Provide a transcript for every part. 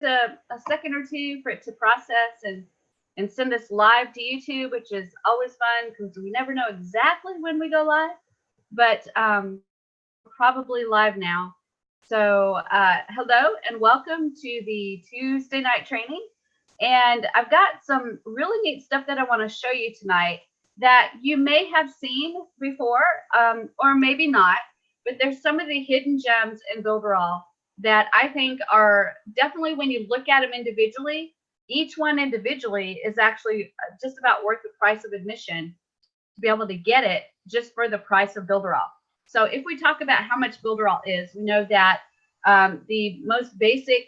a second or two for it to process and send us live to YouTube, which is always fun because we never know exactly when we go live, but probably live now. So hello and welcome to the Tuesday night training. And I've got some really neat stuff that I want to show you tonight that you may have seen before, or maybe not, but there's some of the hidden gems in Builderall that I think are definitely, when you look at them individually, each one individually is actually just about worth the price of admission to be able to get it just for the price of Builderall. So if we talk about how much Builderall is, we know that the most basic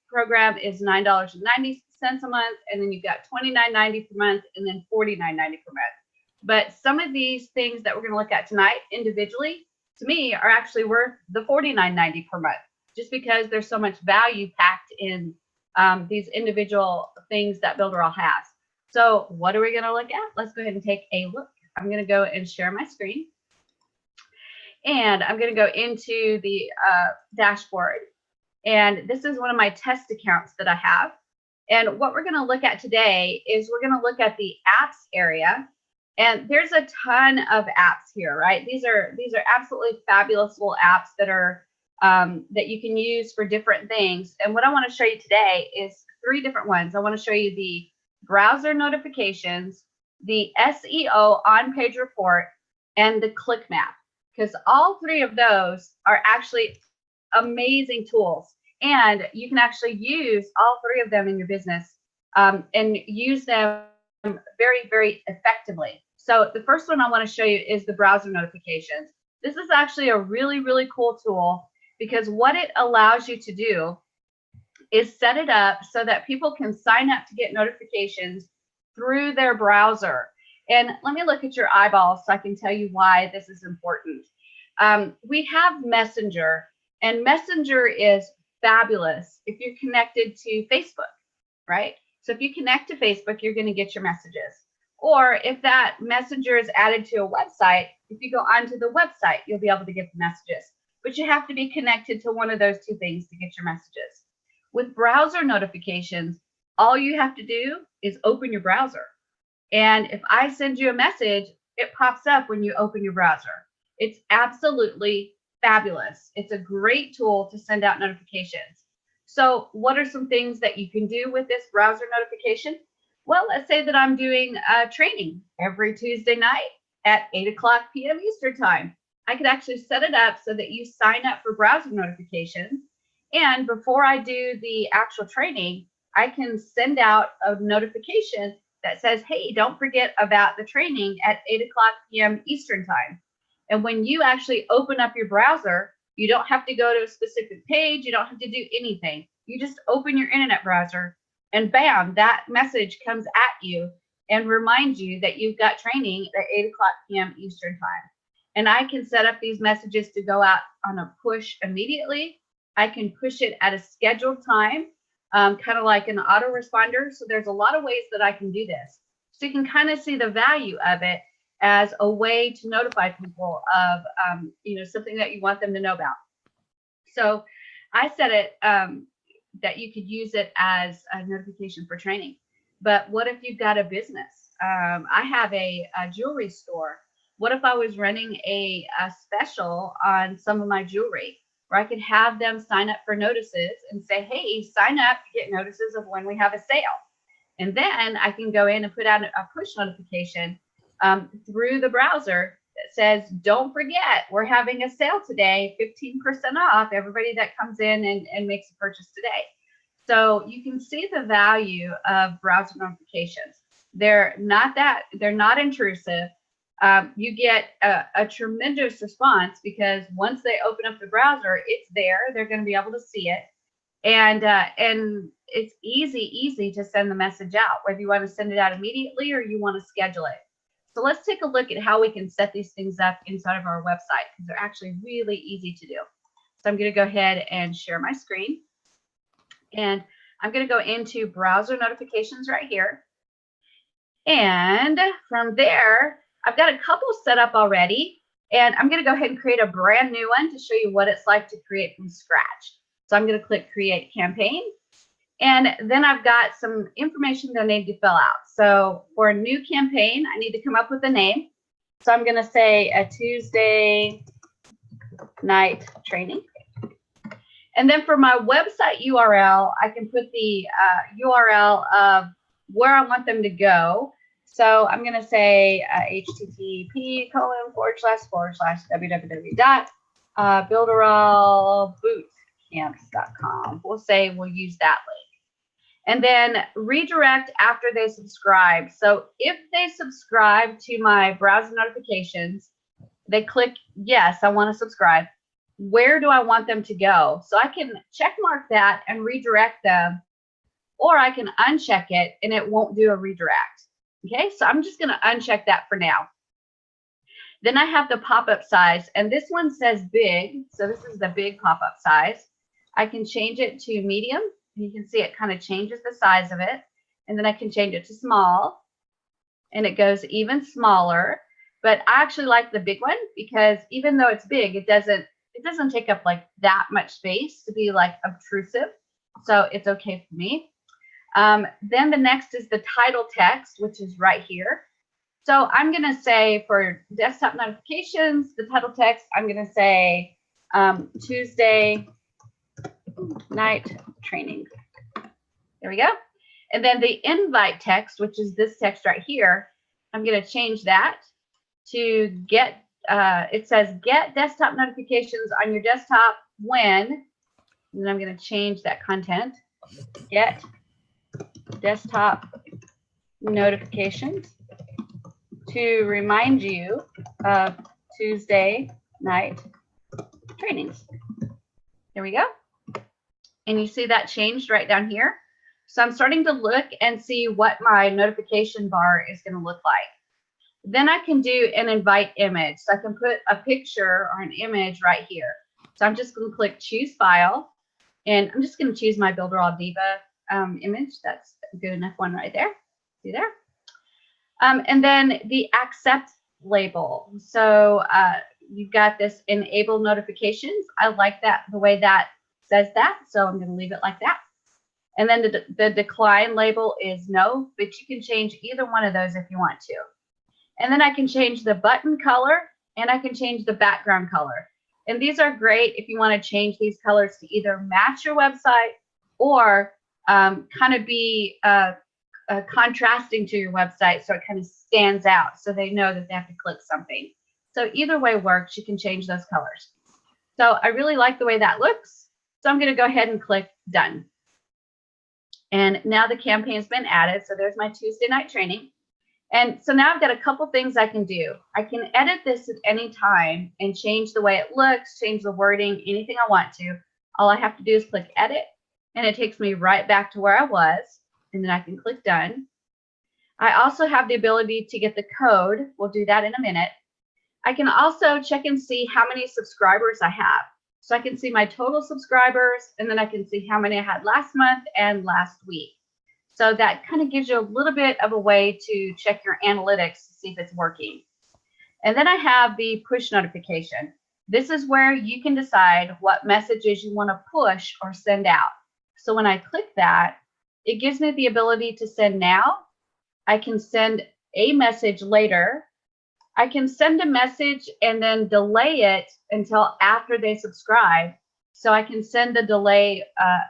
program is $9.90 a month, and then you've got $29.90 per month, and then $49.90 per month. But some of these things that we're going to look at tonight individually, to me, are actually worth the $49.90 per month, just because there's so much value packed in these individual things that Builderall has. So what are we going to look at? Let's go ahead and take a look. I'm going to go and share my screen, and I'm going to go into the dashboard. And this is one of my test accounts that I have. And what we're going to look at today is we're going to look at the apps area. And there's a ton of apps here, right? These are absolutely fabulous little apps that are that you can use for different things. And what I want to show you today is 3 different ones. I want to show you the browser notifications, the SEO on-page report, and the click map, because all 3 of those are actually amazing tools. And you can actually use all 3 of them in your business and use them very, very effectively. So the first one I want to show you is the browser notifications. This is actually a really, really cool tool, because what it allows you to do is set it up so that people can sign up to get notifications through their browser. And let me look at your eyeballs so I can tell you why this is important. We have Messenger, and Messenger is fabulous if you're connected to Facebook, right? So if you connect to Facebook, you're going to get your messages. Or if that messenger is added to a website, if you go onto the website, you'll be able to get the messages. But you have to be connected to one of those 2 things to get your messages. With browser notifications, all you have to do is open your browser. And if I send you a message, it pops up when you open your browser. It's absolutely fabulous. It's a great tool to send out notifications. So what are some things that you can do with this browser notification? Well, let's say that I'm doing a training every Tuesday night at 8 p.m. Eastern time. I could actually set it up so that you sign up for browser notifications. And before I do the actual training, I can send out a notification that says, hey, don't forget about the training at 8 p.m. Eastern time. And when you actually open up your browser, you don't have to go to a specific page. You don't have to do anything. You just open your internet browser, and bam, that message comes at you and reminds you that you've got training at 8 p.m. Eastern time. And I can set up these messages to go out on a push immediately. I can push it at a scheduled time, kind of like an autoresponder. So there's a lot of ways that I can do this. So you can kind of see the value of it as a way to notify people of something that you want them to know about. So I set it that you could use it as a notification for training. But what if you've got a business? I have a jewelry store. What if I was running a special on some of my jewelry, where I could have them sign up for notices and say, hey, sign up to get notices of when we have a sale. And then I can go in and put out a push notification through the browser that says, don't forget, we're having a sale today, 15% off everybody that comes in and makes a purchase today. So you can see the value of browser notifications. They're not intrusive. You get a tremendous response, because once they open up the browser, it's there. They're going to be able to see it. And it's easy to send the message out, whether you want to send it out immediately or you want to schedule it. So let's take a look at how we can set these things up inside of our website, because they're actually really easy to do. So I'm going to go ahead and share my screen. And I'm going to go into browser notifications right here. And from there, I've got a couple set up already. And I'm going to go ahead and create a brand new one to show you what it's like to create from scratch. So I'm going to click Create Campaign. And then I've got some information that I need to fill out. So for a new campaign, I need to come up with a name. So I'm going to say a Tuesday night training. And then for my website URL, I can put the URL of where I want them to go. So I'm going to say http://www.builderallbootcamps.com. We'll say we'll use that link. And then redirect after they subscribe. So if they subscribe to my browser notifications, they click, yes, I want to subscribe. Where do I want them to go? So I can check mark that and redirect them, or I can uncheck it and it won't do a redirect. Okay, so I'm just going to uncheck that for now. Then I have the pop-up size, and this one says big. So this is the big pop-up size. I can change it to medium. You can see it kind of changes the size of it. And then I can change it to small, and it goes even smaller. But I actually like the big one because even though it's big, it doesn't take up like that much space to be like obtrusive. So it's okay for me. Then the next is the title text, which is right here. So I'm going to say for desktop notifications, the title text, I'm going to say Tuesday night training. There we go. And then the invite text, which is this text right here, I'm going to change that to get, it says get desktop notifications on your desktop when, and then I'm going to change that content, get desktop notifications to remind you of Tuesday night trainings. There we go. And you see that changed right down here. So I'm starting to look and see what my notification bar is going to look like. Then I can do an invite image. So I can put a picture or an image right here. So I'm just going to click choose file, and I'm just going to choose my Builderall Diva image. That's a good enough one right there. See there? And then the accept label. So you've got this enable notifications. I like that, the way that says that. So I'm going to leave it like that. And then the decline label is no, but you can change either one of those if you want to. And then I can change the button color, and I can change the background color. And these are great if you want to change these colors to either match your website or kind of be contrasting to your website, so it kind of stands out so they know that they have to click something. So either way works. You can change those colors. So I really like the way that looks. So I'm going to go ahead and click done. And now the campaign has been added. So there's my Tuesday night training. And so now I've got a couple things I can do. I can edit this at any time and change the way it looks, change the wording, anything I want to. All I have to do is click edit, and it takes me right back to where I was. And then I can click done. I also have the ability to get the code. We'll do that in a minute. I can also check and see how many subscribers I have. So I can see my total subscribers, and then I can see how many I had last month and last week. So that kind of gives you a little bit of a way to check your analytics to see if it's working. And then I have the push notification. This is where you can decide what messages you want to push or send out. So when I click that, it gives me the ability to send now. I can send a message later. I can send a message and then delay it until after they subscribe. So I can send the delay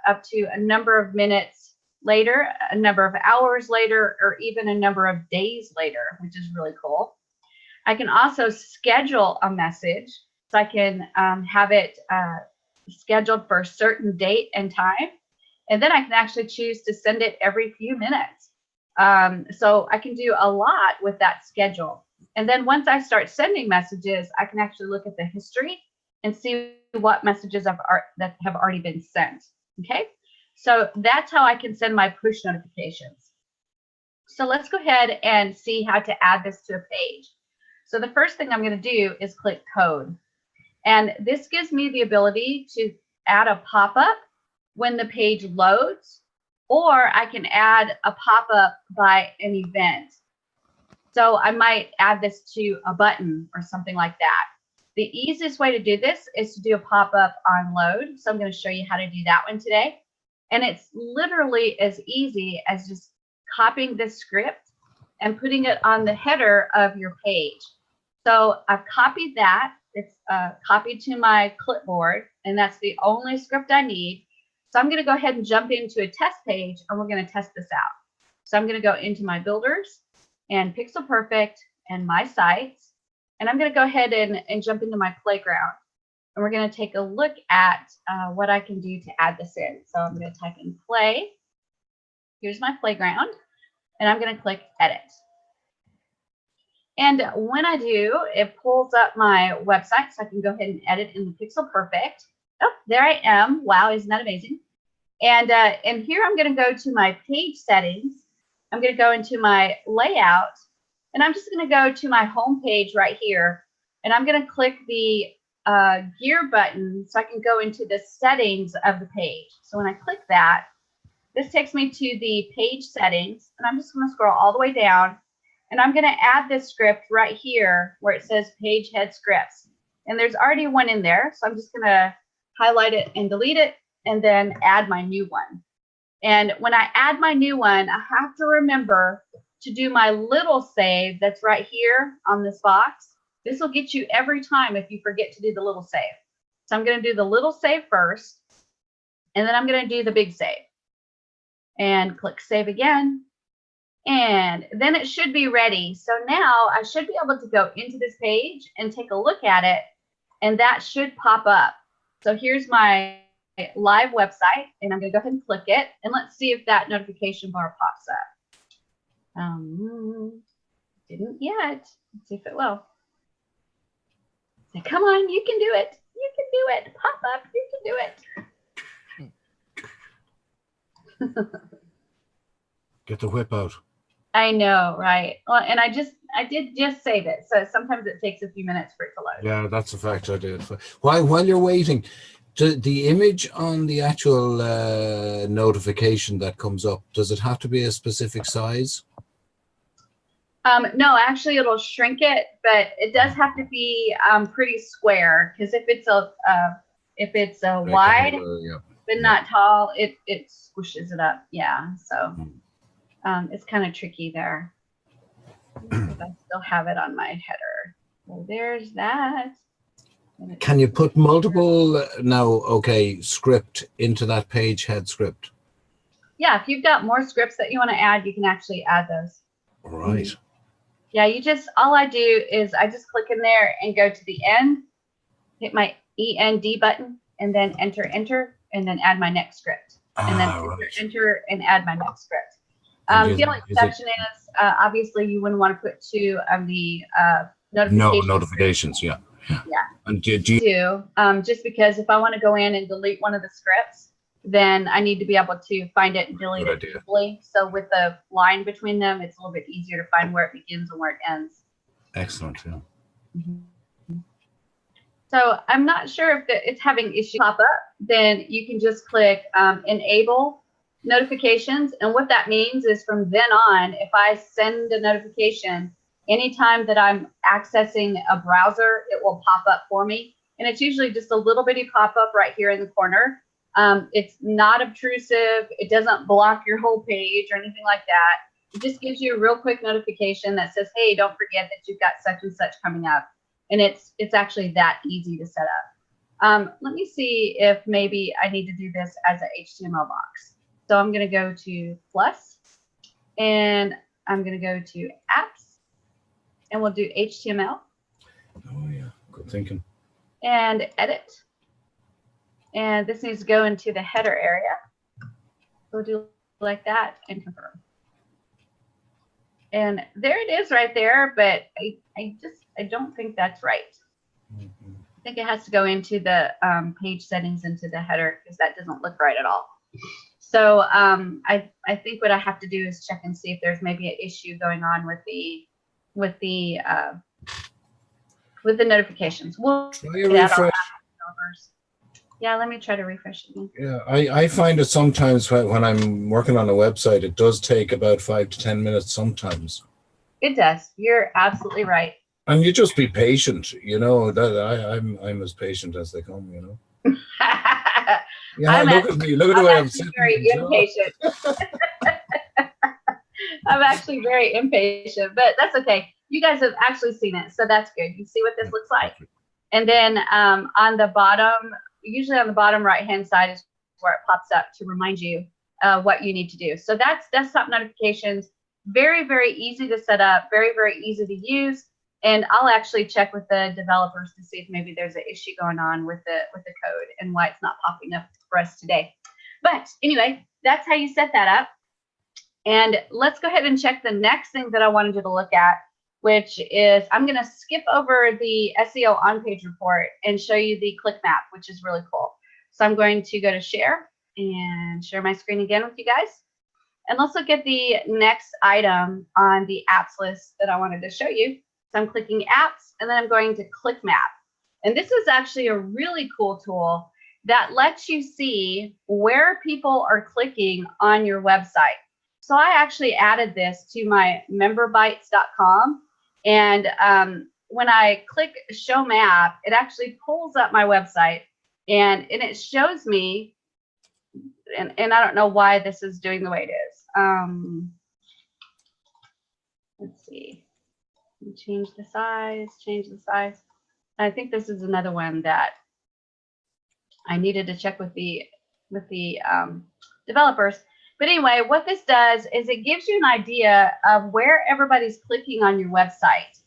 up to a number of minutes later, a number of hours later, or even a number of days later, which is really cool. I can also schedule a message. So I can have it scheduled for a certain date and time. And then I can actually choose to send it every few minutes. So I can do a lot with that schedule. And then once I start sending messages, I can actually look at the history and see what messages that have already been sent. Okay, so that's how I can send my push notifications. So let's go ahead and see how to add this to a page. So the first thing I'm going to do is click code. And this gives me the ability to add a pop-up when the page loads, or I can add a pop-up by an event. So I might add this to a button or something like that. The easiest way to do this is to do a pop-up on load. So I'm going to show you how to do that one today. And it's literally as easy as just copying this script and putting it on the header of your page. So I've copied that. It's copied to my clipboard, and that's the only script I need. So I'm going to go ahead and jump into a test page, and we're going to test this out. So I'm going to go into my builders and Pixel Perfect and my sites, and I'm going to go ahead and jump into my playground. And we're going to take a look at what I can do to add this in. So I'm going to type in play. Here's my playground, and I'm going to click edit. And when I do, it pulls up my website, so I can go ahead and edit in the Pixel Perfect. Oh, there I am. Wow, isn't that amazing? And here I'm going to go to my page settings. I'm going to go into my layout, and I'm just going to go to my home page right here, and I'm going to click the gear button so I can go into the settings of the page. So when I click that, this takes me to the page settings, and I'm just going to scroll all the way down, and I'm going to add this script right here where it says page head scripts. And there's already one in there, so I'm just going to highlight it and delete it, and then add my new one. And when I add my new one, I have to remember to do my little save that's right here on this box. This will get you every time if you forget to do the little save. So I'm going to do the little save first, and then I'm going to do the big save. And click save again. And then it should be ready. So now I should be able to go into this page and take a look at it, and that should pop up. So here's my live website, and I'm going to go ahead and click it, and let's see if that notification bar pops up. Didn't yet. Let's see if it will. Say, come on, you can do it. You can do it. Pop up. You can do it. Get the whip out. I know, right? Well, and I did just save it, so sometimes it takes a few minutes for it to load. Yeah, that's a fact. I did. While you're waiting, the image on the actual notification that comes up, does it have to be a specific size? No, actually, it'll shrink it, but it does have to be pretty square, because if it's a wide but not tall, it squishes it up. Yeah, so it's kind of tricky there. I still have it on my header. So there's that. Can you put multiple script into that page head script? Yeah, if you've got more scripts that you want to add, you can actually add those. All right. Yeah, all I do is I just click in there and go to the end, hit my END button, and then enter, and then add my next script. And then enter, and add my next script. The only exception is obviously you wouldn't want to put two of the notifications. No notifications, yeah. And just because if I want to go in and delete one of the scripts, then I need to be able to find it and delete it easily. So with the line between them, it's a little bit easier to find where it begins and where it ends. Excellent. Yeah. So I'm not sure if it's having issues pop up. Then you can just click enable notifications, and what that means is from then on, if I send a notification anytime that I'm accessing a browser, it will pop up for me, and it's usually just a little bitty pop up right here in the corner. It's not obtrusive. It doesn't block your whole page or anything like that. It just gives you a real quick notification that says, hey, don't forget that you've got such and such coming up, and it's actually that easy to set up. Let me see if maybe I need to do this as an HTML box. So I'm going to go to plus, and I'm going to go to apps, and we'll do HTML. Oh, yeah. Good thinking. And edit. And this needs to go into the header area. We'll do like that and confirm. And there it is right there, but I don't think that's right. I think it has to go into the page settings into the header, because that doesn't look right at all. So I think what I have to do is check and see if there's maybe an issue going on with the notifications. We'll try a refresh. Yeah, let me try to refresh it again. Yeah, I find it sometimes when I'm working on a website, it does take about 5 to 10 minutes sometimes. It does. You're absolutely right. And you just be patient, that I'm as patient as they come, Yeah, look at me. Look at the way I'm sitting. Very impatient. I'm actually very impatient, but that's okay. You guys have actually seen it, so that's good. You see what this looks like. And then on the bottom, usually on the bottom right-hand side is where it pops up to remind you what you need to do. So that's desktop notifications. Very, very easy to set up, very, very easy to use. And I'll actually check with the developers to see if maybe there's an issue going on with the code and why it's not popping up for us today. But anyway, that's how you set that up. And let's go ahead and check the next thing that I wanted you to look at, which is I'm going to skip over the SEO on-page report and show you the click map, which is really cool. So I'm going to go to share and share my screen again with you guys. And let's look at the next item on the apps list that I wanted to show you. So I'm clicking apps and then I'm going to click map. And this is actually a really cool tool that lets you see where people are clicking on your website. So I actually added this to my memberbytes.com. And when I click show map, it actually pulls up my website and it shows me, and I don't know why this is doing the way it is. Let's see. Change the size. I think this is another one that I needed to check with the developers. But anyway, what this does is it gives you an idea of where everybody's clicking on your website.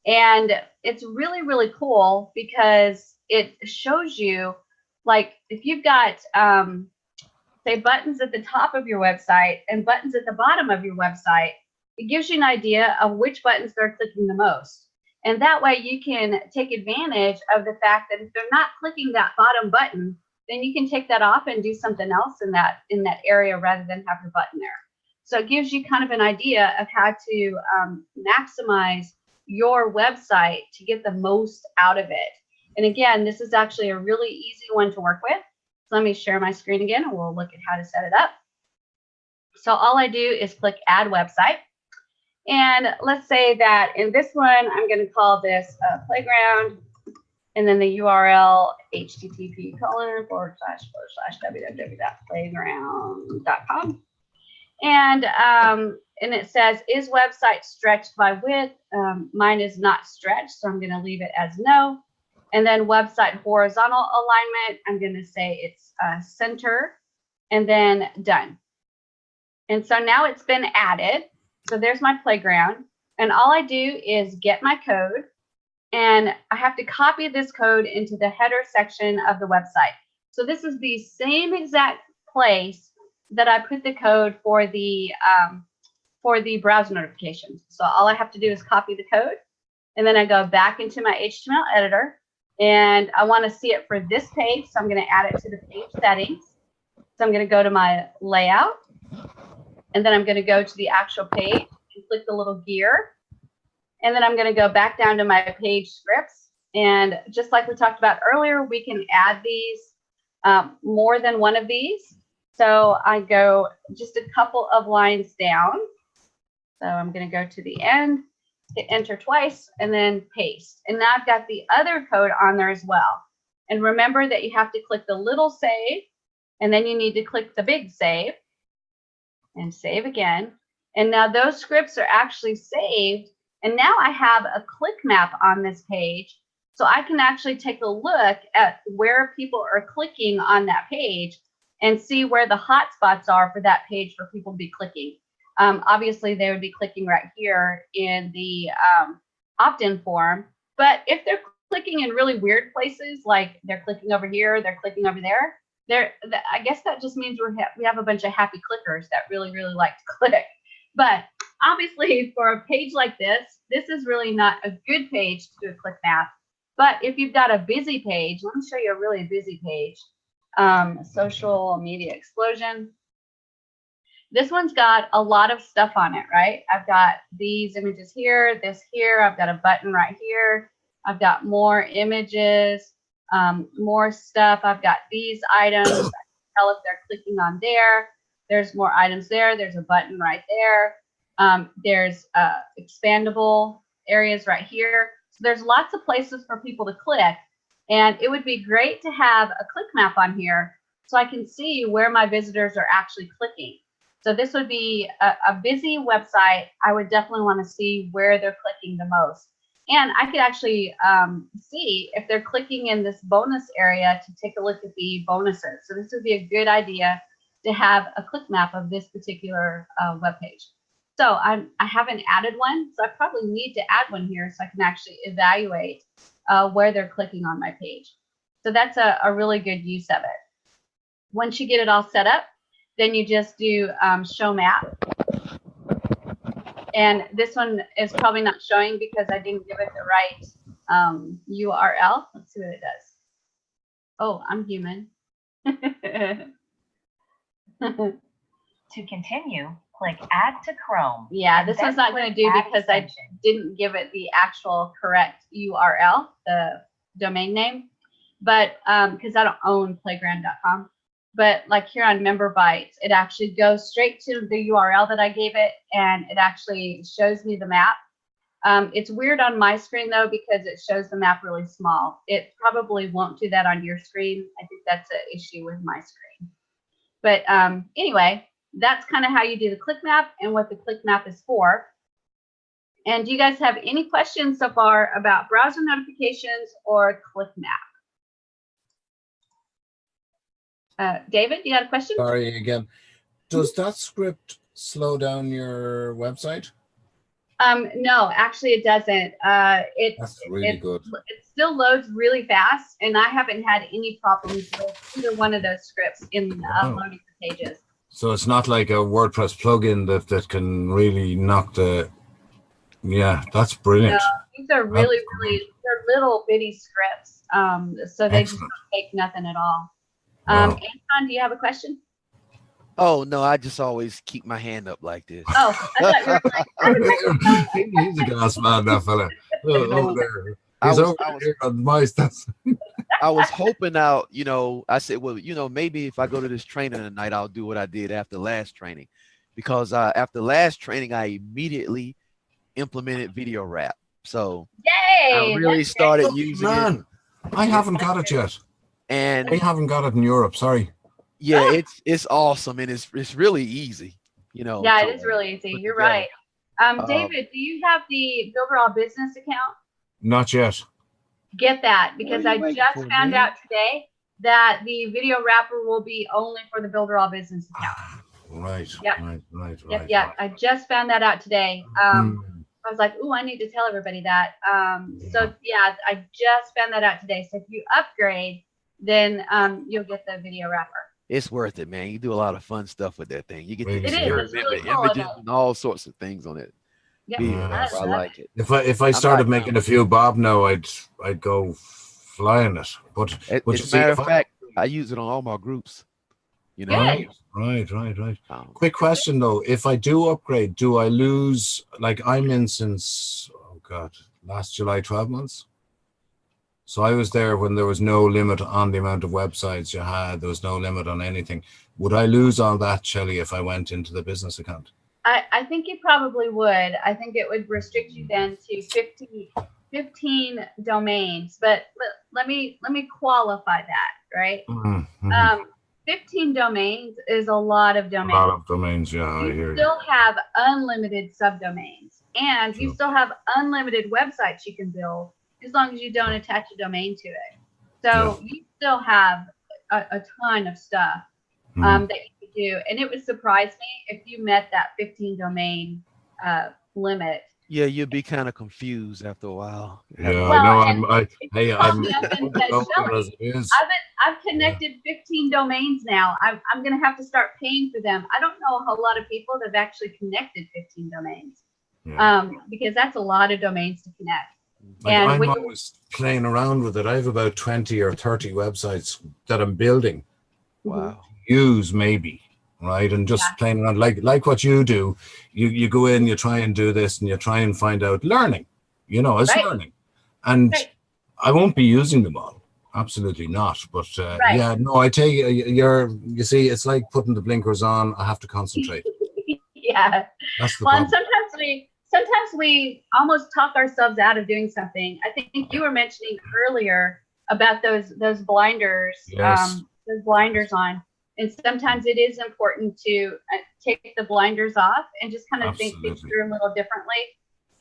And it's really, really cool because it shows you, like, if you've got, say, buttons at the top of your website and buttons at the bottom of your website, it gives you an idea of which buttons they're clicking the most. And that way you can take advantage of the fact that if they're not clicking that bottom button, then you can take that off and do something else in that area rather than have the button there. So it gives you kind of an idea of how to maximize your website to get the most out of it. And again, this is actually a really easy one to work with. So let me share my screen again and we'll look at how to set it up. So all I do is click add website. And let's say that in this one, I'm going to call this playground, and then the URL http://www.playground.com. And it says, is website stretched by width? Mine is not stretched, so I'm going to leave it as no. And then website horizontal alignment, I'm going to say it's center, and then done. And so now it's been added. So there's my playground. And all I do is get my code. And I have to copy this code into the header section of the website. So this is the same exact place that I put the code for the browser notifications. So all I have to do is copy the code. And then I go back into my HTML editor. And I want to see it for this page. So I'm going to add it to the page settings. So I'm going to go to my layout. And then I'm going to go to the actual page and click the little gear. And then I'm going to go back down to my page scripts. And just like we talked about earlier, we can add these, more than one of these. So I go just a couple of lines down. So I'm going to go to the end, hit enter twice, and then paste. And now I've got the other code on there as well. And remember that you have to click the little save, and then you need to click the big save, and save again. And now those scripts are actually saved. And now I have a click map on this page. So I can actually take a look at where people are clicking on that page and see where the hot spots are for that page for people to be clicking. Obviously, they would be clicking right here in the opt-in form. But if they're clicking in really weird places, like they're clicking over here, they're clicking over there, I guess that just means we have a bunch of happy clickers that really, really like to click. But obviously, for a page like this is really not a good page to do a click map. But if you've got a busy page, let me show you a really busy page. Social media explosion. This one's got a lot of stuff on it, right? I've got these images here, this here. I've got a button right here. I've got more images, more stuff. I've got these items. I can tell if they're clicking on there. There's more items there. There's a button right there. There's expandable areas right here. So there's lots of places for people to click. And it would be great to have a click map on here so I can see where my visitors are actually clicking. So this would be a busy website. I would definitely want to see where they're clicking the most. And I could actually see if they're clicking in this bonus area to take a look at the bonuses. So this would be a good idea to have a click map of this particular web page. So I haven't added one, so I probably need to add one here so I can actually evaluate where they're clicking on my page. So that's a really good use of it. Once you get it all set up, then you just do show map. And this one is probably not showing because I didn't give it the right URL. Let's see what it does. Oh, I'm human. To continue, click Add to Chrome. Yeah, this one's not going to do because I didn't give it the actual correct URL, the domain name, but because I don't own playground.com. But like here on Member Bytes, it actually goes straight to the URL that I gave it, and it actually shows me the map. It's weird on my screen though, because it shows the map really small. It probably won't do that on your screen. I think that's an issue with my screen. But anyway, that's kind of how you do the click map and what the click map is for. And do you guys have any questions so far about browser notifications or click map? David, you got a question? Sorry again. Does that script slow down your website? No, actually it doesn't. That's really good. It still loads really fast, and I haven't had any problems with either one of those scripts in loading the pages. So it's not like a WordPress plugin that can really knock the. Yeah, that's brilliant. No, these are really, they're little bitty scripts. So they just don't take nothing at all. Wow. Anton, do you have a question? Oh no, I just always keep my hand up like this. Oh, I thought you were like, I have a question. He's a gas man, that fella. Over there. He's over here on my stuff. I was hoping out, I said, well, maybe if I go to this training tonight, I'll do what I did after last training, because after last training, I immediately implemented video wrap. So Yay! I really started using it. I haven't got it yet. And I haven't got it in Europe. Sorry. Yeah, it's awesome, and it's really easy. Yeah, it is really easy. You're right. David, do you have the Builderall business account? Not yet. Get that, because I just found out today that the video wrapper will be only for the Builderall business account. Right. Yep. Right. Yep. I just found that out today. I was like, "Ooh, I need to tell everybody that." So yeah, I just found that out today. So if you upgrade, then you'll get the video wrapper. It's worth it, man. You do a lot of fun stuff with that thing. You get It to is. remember Really cool, images and all sorts of things on it. Yeah, I like it. If I started making a few bob now, I'd go flying it. But As a matter of fact, I use it on all my groups. Right. Quick question though: if I do upgrade, do I lose? Like I'm in since last July, 12 months. So I was there when there was no limit on the amount of websites you had. There was no limit on anything. Would I lose all that, Shelley, if I went into the business account? I think you probably would. I think it would restrict you then to 15 domains. But let me qualify that, right? 15 domains is a lot of domains. A lot of domains, yeah. I hear You you. still have unlimited subdomains, and you still have unlimited websites you can build as long as you don't attach a domain to it. So you still have a ton of stuff that you could do. And it would surprise me if you met that 15 domain limit. Yeah, you'd be kind of confused after a while. Yeah, Well, I know. I'm I've connected 15 domains now. I'm going to have to start paying for them. I don't know a whole lot of people that have actually connected 15 domains because that's a lot of domains to connect. Like I'm always playing around with it. I have about 20 or 30 websites that I'm building. Wow. Use maybe, right? And just playing around like what you do. You go in, you try and do this, and you try and find out learning. It's learning. And I won't be using them all. Absolutely not. But yeah, no, I tell you, you see, it's like putting the blinkers on. I have to concentrate. Yeah. That's the problem. problem. Sometimes we almost talk ourselves out of doing something. I think you were mentioning earlier about those blinders, Yes. the blinders on. And sometimes it is important to take the blinders off and just kind of think things through a little differently.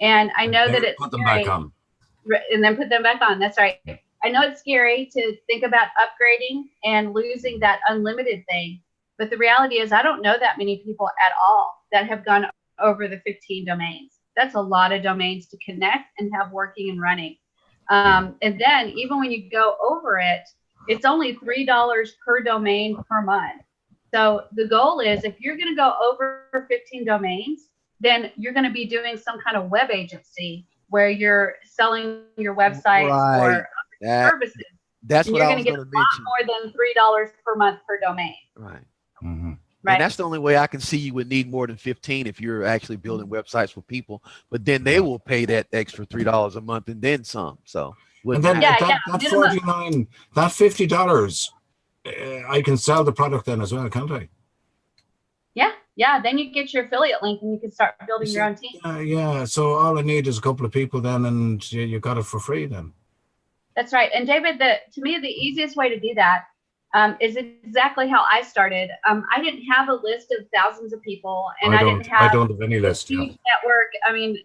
And I know that it's put them back on. And then put them back on. That's right. I know it's scary to think about upgrading and losing that unlimited thing. But the reality is I don't know that many people at all that have gone over the 15 domains. That's a lot of domains to connect and have working and running. And then even when you go over it, it's only $3 per domain per month. So the goal is if you're going to go over 15 domains, then you're going to be doing some kind of web agency where you're selling your websites or services. That's what I was going to mention. More than $3 per month per domain. Right. Mm-hmm. Right. And that's the only way I can see you would need more than 15 if you're actually building websites for people. But then they will pay that extra $3 a month and then some. So and then that $49, that $50, I can sell the product then as well, can't I? Yeah. Then you get your affiliate link and you can start building your own team. Yeah. So all I need is a couple of people then, and you got it for free then. That's right. And David, to me, the easiest way to do that is exactly how I started. I didn't have a list of thousands of people, and I don't have any list. Huge network. I mean,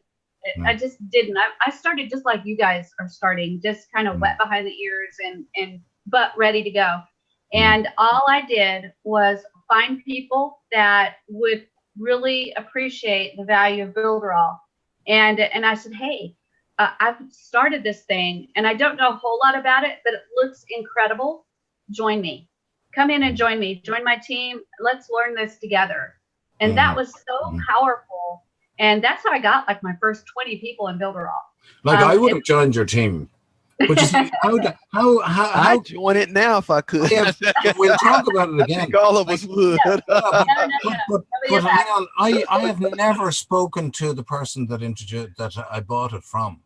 I just didn't. I started just like you guys are starting, just kind of wet behind the ears and but ready to go. And all I did was find people that would really appreciate the value of Builderall. And I said, hey, I've started this thing and I don't know a whole lot about it, but it looks incredible. Join me. Come in and join me. Join my team. Let's learn this together. And that was so powerful. And that's how I got like my first 20 people in Builderall. Like I would have joined your team. But you see, how I'd join it now if I could. Yeah, we'll talk about it again. I think all of us would. But hang on, I have never spoken to the person that I bought it from.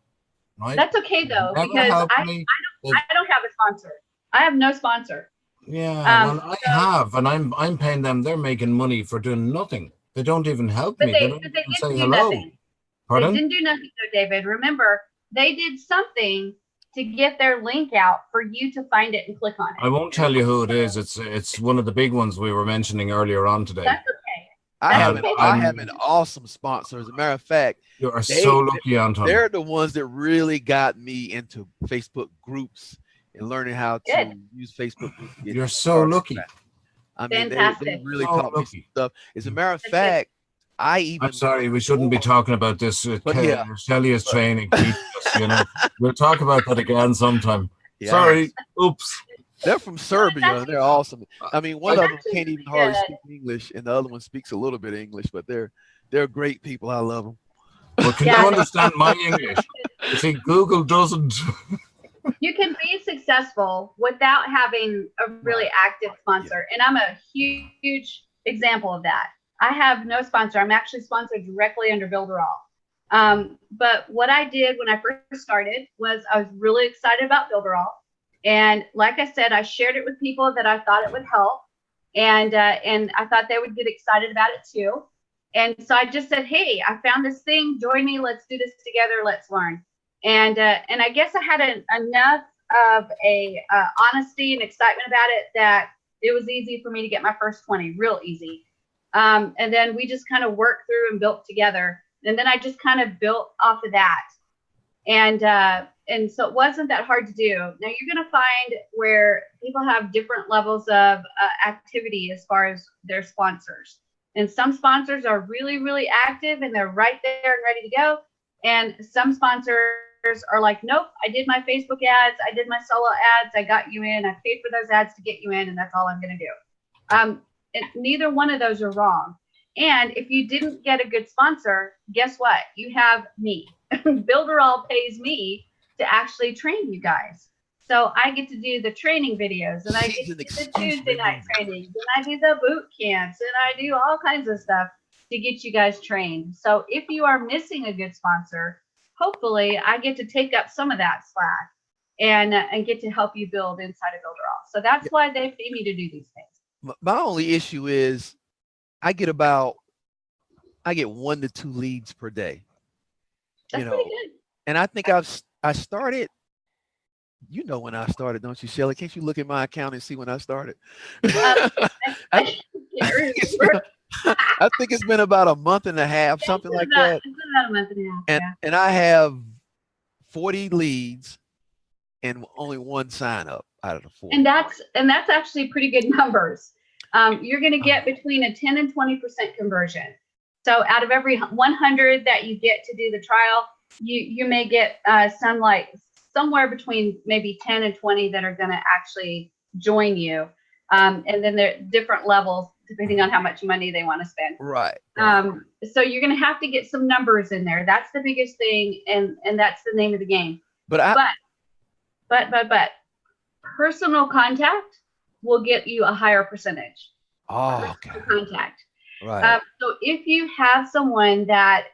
Right? That's okay though, because I don't have a sponsor. I have no sponsor. Yeah, well, I have, and I'm paying them. They're making money for doing nothing. They don't even help me. They don't even say hello. Pardon? They didn't do nothing though, David. Remember, they did something to get their link out for you to find it and click on it. I won't tell you who it is. It's one of the big ones we were mentioning earlier on today. That's okay. I have an awesome sponsor. As a matter of fact, you are so lucky, Anton. They're the ones that really got me into Facebook groups and learning how to use Facebook groups. You're so lucky. I mean, they really taught me some stuff. As a matter of fact, I'm sorry, we shouldn't be talking about this. Shelly is training. We'll talk about that again sometime. Yeah. Sorry. Oops. They're from Serbia. They're awesome. I mean, one of them can't even hardly speak English, and the other one speaks a little bit of English, but they're great people. I love them. Well, can you understand my English? You see, Google doesn't. You can be successful without having a really active sponsor. And I'm a huge example of that. I have no sponsor. I'm actually sponsored directly under Builderall. But what I did when I first started was I was really excited about Builderall. And like I said, I shared it with people that I thought it would help. And I thought they would get excited about it too. And so I just said, hey, I found this thing. Join me. Let's do this together. Let's learn. And I guess I had enough of a honesty and excitement about it that it was easy for me to get my first 20, real easy. And then we just kind of worked through and built together. And then I just kind of built off of that. And so it wasn't that hard to do. Now you're going to find where people have different levels of activity as far as their sponsors. And some sponsors are really, really active and they're right there and ready to go. And some sponsors are like, nope, I did my Facebook ads. I did my solo ads. I got you in. I paid for those ads to get you in. And that's all I'm going to do. And neither one of those are wrong. And if you didn't get a good sponsor, guess what? You have me. Builderall pays me to actually train you guys. So I get to do the training videos, and I get to do the Tuesday night trainings, and I do the boot camps, and I do all kinds of stuff to get you guys trained. So if you are missing a good sponsor, hopefully I get to take up some of that slack and get to help you build inside of Builderall. So that's why they pay me to do these things. My only issue is I get 1 to 2 leads per day. That's pretty good. And I think I started You know when I started, don't you, Shelly? Can't you look at my account and see when I started? I can't remember. I think it's been about a month and a half, something like that. It's been about a month and a half. And, Yeah. and I have 40 leads and only one sign up out of the 40. And that's actually pretty good numbers. You're going to get between a 10 and 20% conversion. So out of every 100 that you get to do the trial, you may get some like somewhere between maybe 10 and 20 that are going to actually join you. And then there are different levels depending on how much money they want to spend. Right. So you're going to have to get some numbers in there. That's the biggest thing. And that's the name of the game. But personal contact will get you a higher percentage. Oh, okay. Contact. Right. So if you have someone that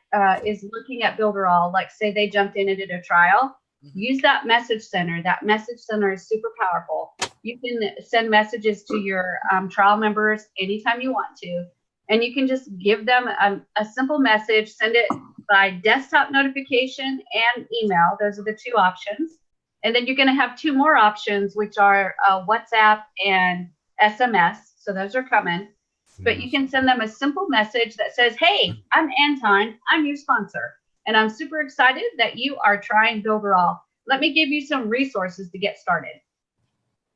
is looking at Builderall, like say they jumped in and did a trial, use that message center. That message center is super powerful. You can send messages to your trial members anytime you want to, and you can just give them a simple message, send it by desktop notification and email. Those are the two options. And then you're going to have two more options, which are WhatsApp and SMS. So those are coming. But you can send them a simple message that says, hey, I'm Anton, I'm your sponsor, and I'm super excited that you are trying Builderall. Let me give you some resources to get started.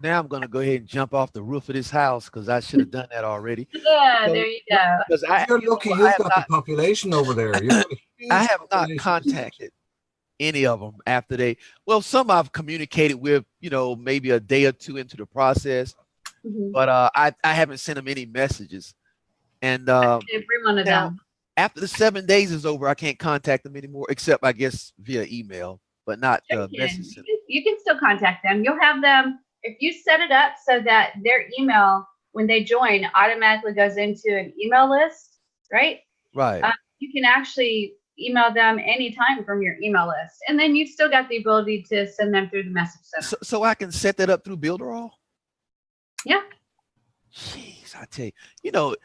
Now I'm going to go ahead and jump off the roof of this house because I should have done that already. Yeah, so, there you go. You're lucky you've got the population over there. I have not contacted any of them after well, some I've communicated with, maybe a day or two into the process. But I haven't sent them any messages. And every one of them. After the 7 days is over, I can't contact them anymore, except I guess via email, but not message. You can still contact them. You'll have them if you set it up so that their email, when they join, automatically goes into an email list, right? Right. You can actually email them anytime from your email list, and then you've still got the ability to send them through the message center. So I can set that up through Builderall? Yeah. Jeez, I tell you,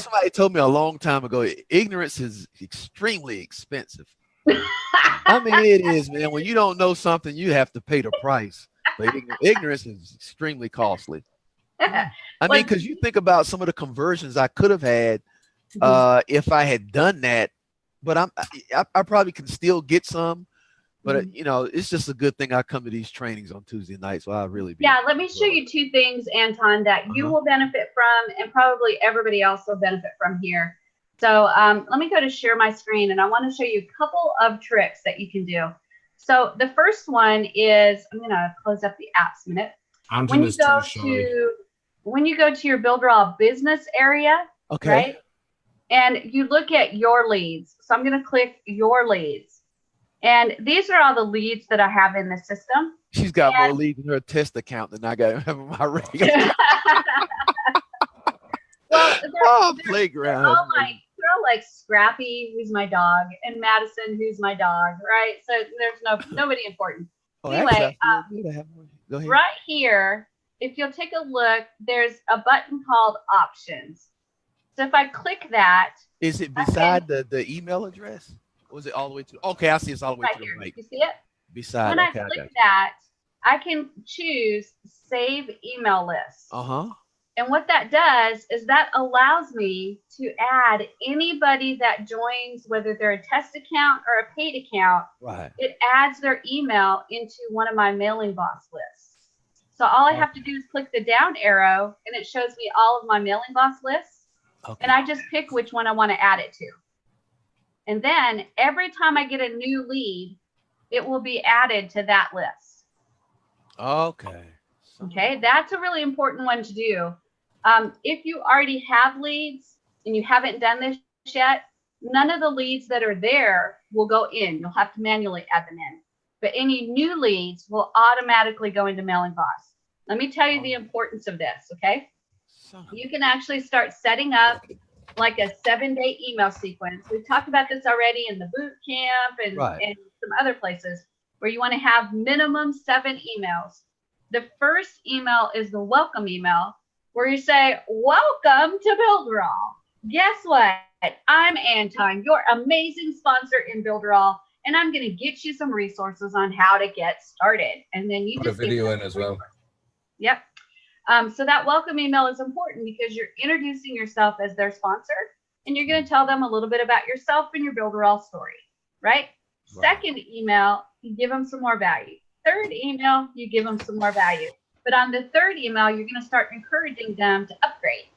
somebody told me a long time ago, ignorance is extremely expensive. I mean, it is, man. When you don't know something, you have to pay the price. But ignorance is extremely costly. I mean, because you think about some of the conversions I could have had if I had done that, but I probably can still get some. But, it's just a good thing I come to these trainings on Tuesday night. So I really be. Yeah, let me show you two things, Anton, that you will benefit from and probably everybody else will benefit from here. So let me go to share my screen, and I want to show you a couple of tricks that you can do. So the first one is, I'm going to close up the apps a minute. When you go to your Builderall business area, right? And you look at your leads. So I'm going to click your leads. And these are all the leads that I have in the system. She's got more leads in her test account than I got in my regular. Well, playground. They're all like Scrappy, who's my dog, and Madison, who's my dog, right? So there's nobody important. Anyway, go ahead. Right here, if you'll take a look, there's a button called Options. So if I click that, is it beside the email address? Was it all the way to? Okay, I see it's all the way to the right. You see it? Beside. When I click that, I can choose Save Email List. And what that does is that allows me to add anybody that joins, whether they're a test account or a paid account. Right. It adds their email into one of my mailing boss lists. So all I have to do is click the down arrow, and it shows me all of my mailing boss lists. And I just pick which one I want to add it to. And then every time I get a new lead, it will be added to that list. Okay, that's a really important one to do. If you already have leads and you haven't done this yet, none of the leads that are there will go in. You'll have to manually add them in. But any new leads will automatically go into Mailing Boss. Let me tell you the importance of this, okay? You can actually start setting up like a 7-day email sequence. We've talked about this already in the boot camp and some other places where you want to have minimum 7 emails. The first email is the welcome email where you say, welcome to Builderall. Guess what? I'm Anton, your amazing sponsor in Builderall, and I'm going to get you some resources on how to get started. And then you Put a just give video them in as the well. resource. Yep. So that welcome email is important because you're introducing yourself as their sponsor, and you're going to tell them a little bit about yourself and your Builderall story, right? Second email, you give them some more value. Third email, you give them some more value. But on the third email, you're going to start encouraging them to upgrade,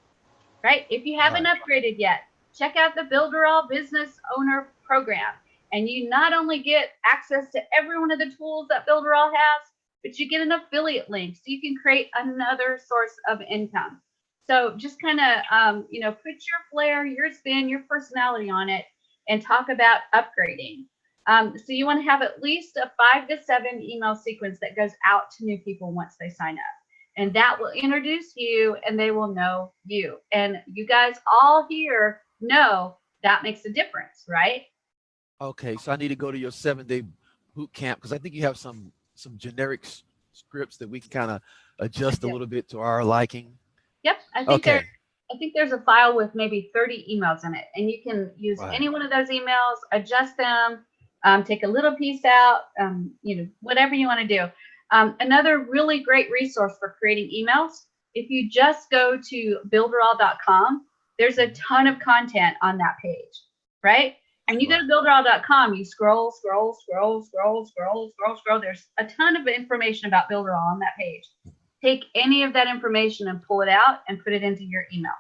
right? If you haven't upgraded yet, check out the Builderall Business Owner Program. And you not only get access to every one of the tools that Builderall has, but you get an affiliate link, so you can create another source of income. So just kind of, you know, put your flair, your spin, your personality on it, and talk about upgrading. So you want to have at least a 5 to 7 email sequence that goes out to new people once they sign up. And that will introduce you, and they will know you. And you guys all here know that makes a difference, right? Okay, so I need to go to your 7-day boot camp because I think you have some generic scripts that we can kind of adjust a little bit to our liking. Yep, I think there's a file with maybe 30 emails in it, and you can use any one of those emails, adjust them, take a little piece out, you know, whatever you want to do. Another really great resource for creating emails, if you just go to builderall.com, there's a ton of content on that page, right? When you go to builderall.com, you scroll. There's a ton of information about Builderall on that page. Take any of that information and pull it out and put it into your email.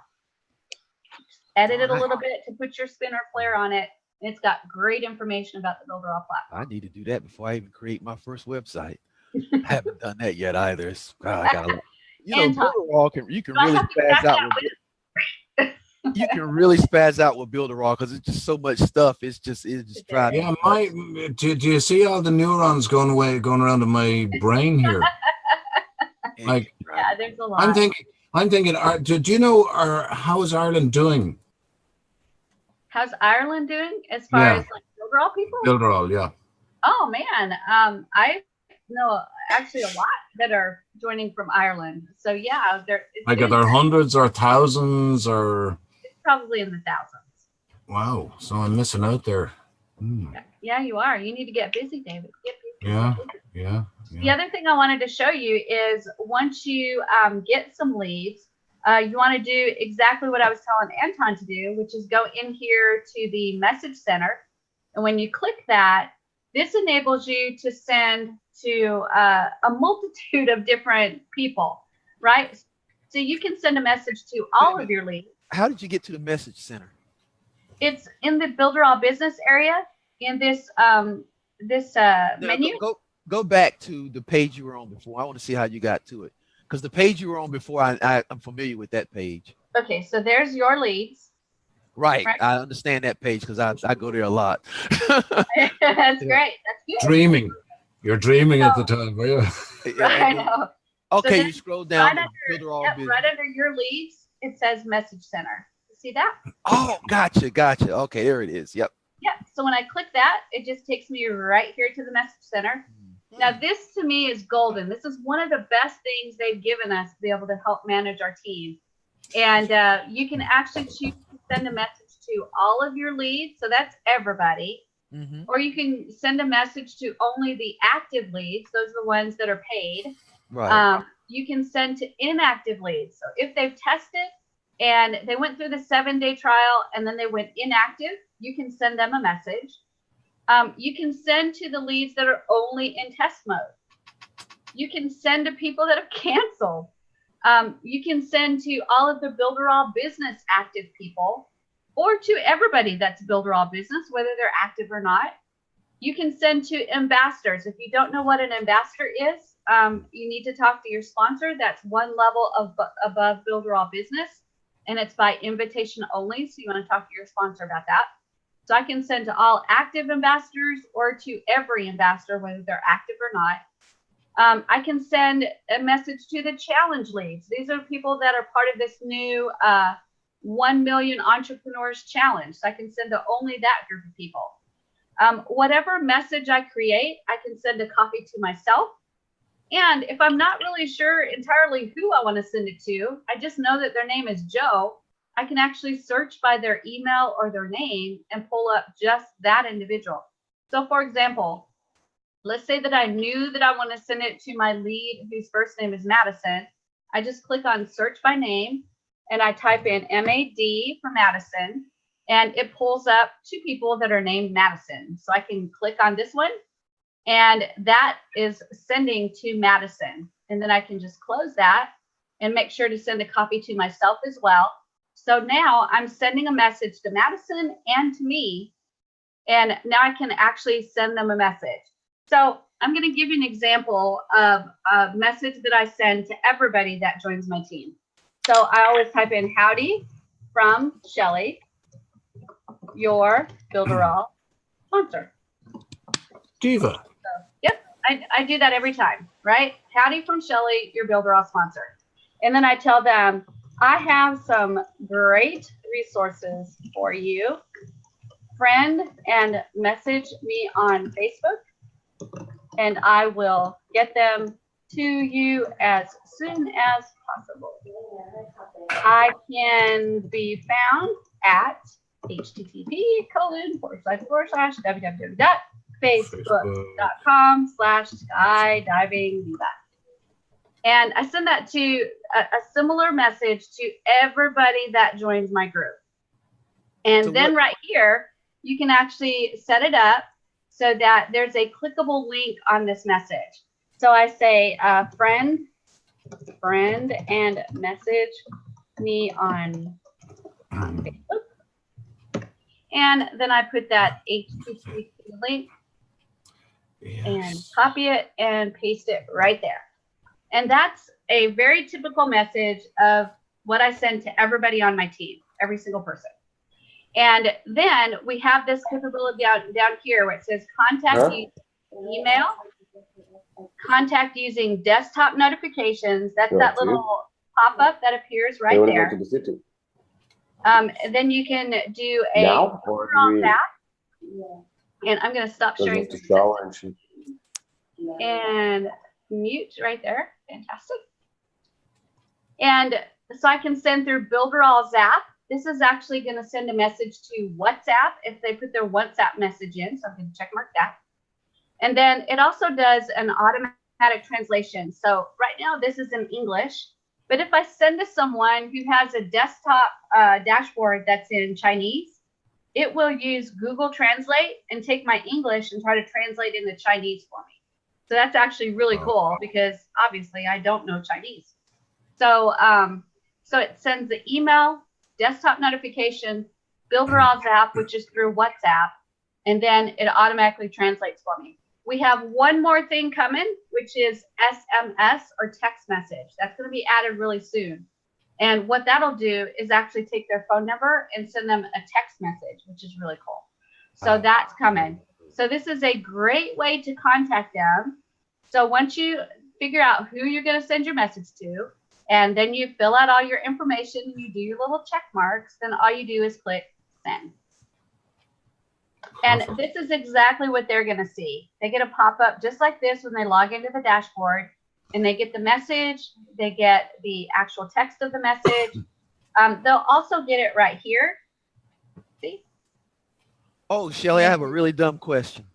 Edit it a little bit to put your spin or flair on it. And it's got great information about the Builderall platform. I need to do that before I even create my first website. I haven't done that yet either. I gotta, you know, Builderall you can really spaz out with you can really spaz out with Builderall because it's just so much stuff. It's just driving. Yeah, do you see all the neurons going around in my brain here? Like, yeah, there's a lot. I'm thinking. Do you know how is Ireland doing? How's Ireland doing as far as like Builderall people? Builderall, yeah. Oh man, I know actually a lot that are joining from Ireland. So yeah, are there hundreds or thousands or? It's probably in the thousands. Wow, so I'm missing out there. Yeah, you are. You need to get busy, David. Get busy. Yeah. The other thing I wanted to show you is once you get some leads, you want to do exactly what I was telling Anton to do, which is go in here to the message center. And when you click that, this enables you to send to a multitude of different people, right? So you can send a message to all of your leads. How did you get to the message center? It's in the Builderall business area in this menu. Go back to the page you were on before. I want to see how you got to it. Because the page you were on before, I'm familiar with that page. Okay, so there's your leads. Right. I understand that page because I go there a lot. That's great. That's good. Dreaming. You're dreaming at the time, were you? I know. Okay, so you scroll down. Right under your leads, it says message center. See that? Oh, gotcha. Okay, there it is. Yep. Yeah. So when I click that, it just takes me right here to the message center. Now, this to me is golden. This is one of the best things they've given us to be able to help manage our team. And you can actually choose to send a message to all of your leads. So that's everybody. Or you can send a message to only the active leads. Those are the ones that are paid. Right. You can send to inactive leads. So if they've tested and they went through the 7-day trial and then they went inactive, you can send them a message. You can send to the leads that are only in test mode. You can send to people that have canceled. You can send to all of the Builderall business active people or to everybody that's Builderall business, whether they're active or not. You can send to ambassadors. If you don't know what an ambassador is, you need to talk to your sponsor. That's one level above Builderall business, and it's by invitation only. So you want to talk to your sponsor about that. So I can send to all active ambassadors or to every ambassador, whether they're active or not. I can send a message to the challenge leads. These are people that are part of this new 1 million entrepreneurs challenge. So I can send to only that group of people. Whatever message I create, I can send a copy to myself. And if I'm not really sure entirely who I want to send it to, I just know that their name is Joe. I can actually search by their email or their name and pull up just that individual. So for example, let's say that I knew that I want to send it to my lead whose first name is Madison. I just click on search by name and I type in MAD for Madison, and it pulls up 2 people that are named Madison. So I can click on this one, and that is sending to Madison. And then I can just close that and make sure to send a copy to myself as well. So now I'm sending a message to Madison and to me, and now I can actually send them a message. So I'm going to give you an example of a message that I send to everybody that joins my team. So I always type in howdy from Shelly, your Builderall sponsor. Diva. So, yep, I do that every time, right? Howdy from Shelly, your Builderall sponsor. And then I tell them, I have some great resources for you. Friend and message me on Facebook, and I will get them to you as soon as possible. I can be found at http://www.facebook.com/skydivingdiva. And I send that to a similar message to everybody that joins my group. And so then right here, you can actually set it up so that there's a clickable link on this message. So I say, friend, and message me on Facebook. And then I put that HTTP link and copy it and paste it right there. And that's a very typical message of what I send to everybody on my team, every single person. And then we have this capability down here where it says contact using email, contact using desktop notifications. That's that little pop-up that appears right there. And then you can do a on that. And I'm going to stop sharing. And mute right there. Fantastic. And so I can send through Builderall Zap. This is actually going to send a message to WhatsApp if they put their WhatsApp message in. So I'm going to check mark that. And then it also does an automatic translation. So right now this is in English, but if I send to someone who has a desktop dashboard that's in Chinese, it will use Google Translate and take my English and try to translate into Chinese for me. So that's actually really cool because obviously I don't know Chinese. So so it sends the email, desktop notification, Builderall Zap, which is through WhatsApp, and then it automatically translates for me. We have one more thing coming, which is SMS or text message. That's going to be added really soon. And what that'll do is actually take their phone number and send them a text message, which is really cool. So that's coming. So this is a great way to contact them. So once you figure out who you're going to send your message to, and then you fill out all your information, you do your little check marks, then all you do is click send. And this is exactly what they're going to see. They get a pop-up just like this when they log into the dashboard, and they get the message, they get the actual text of the message. They'll also get it right here. See? Oh, Shelly, I have a really dumb question.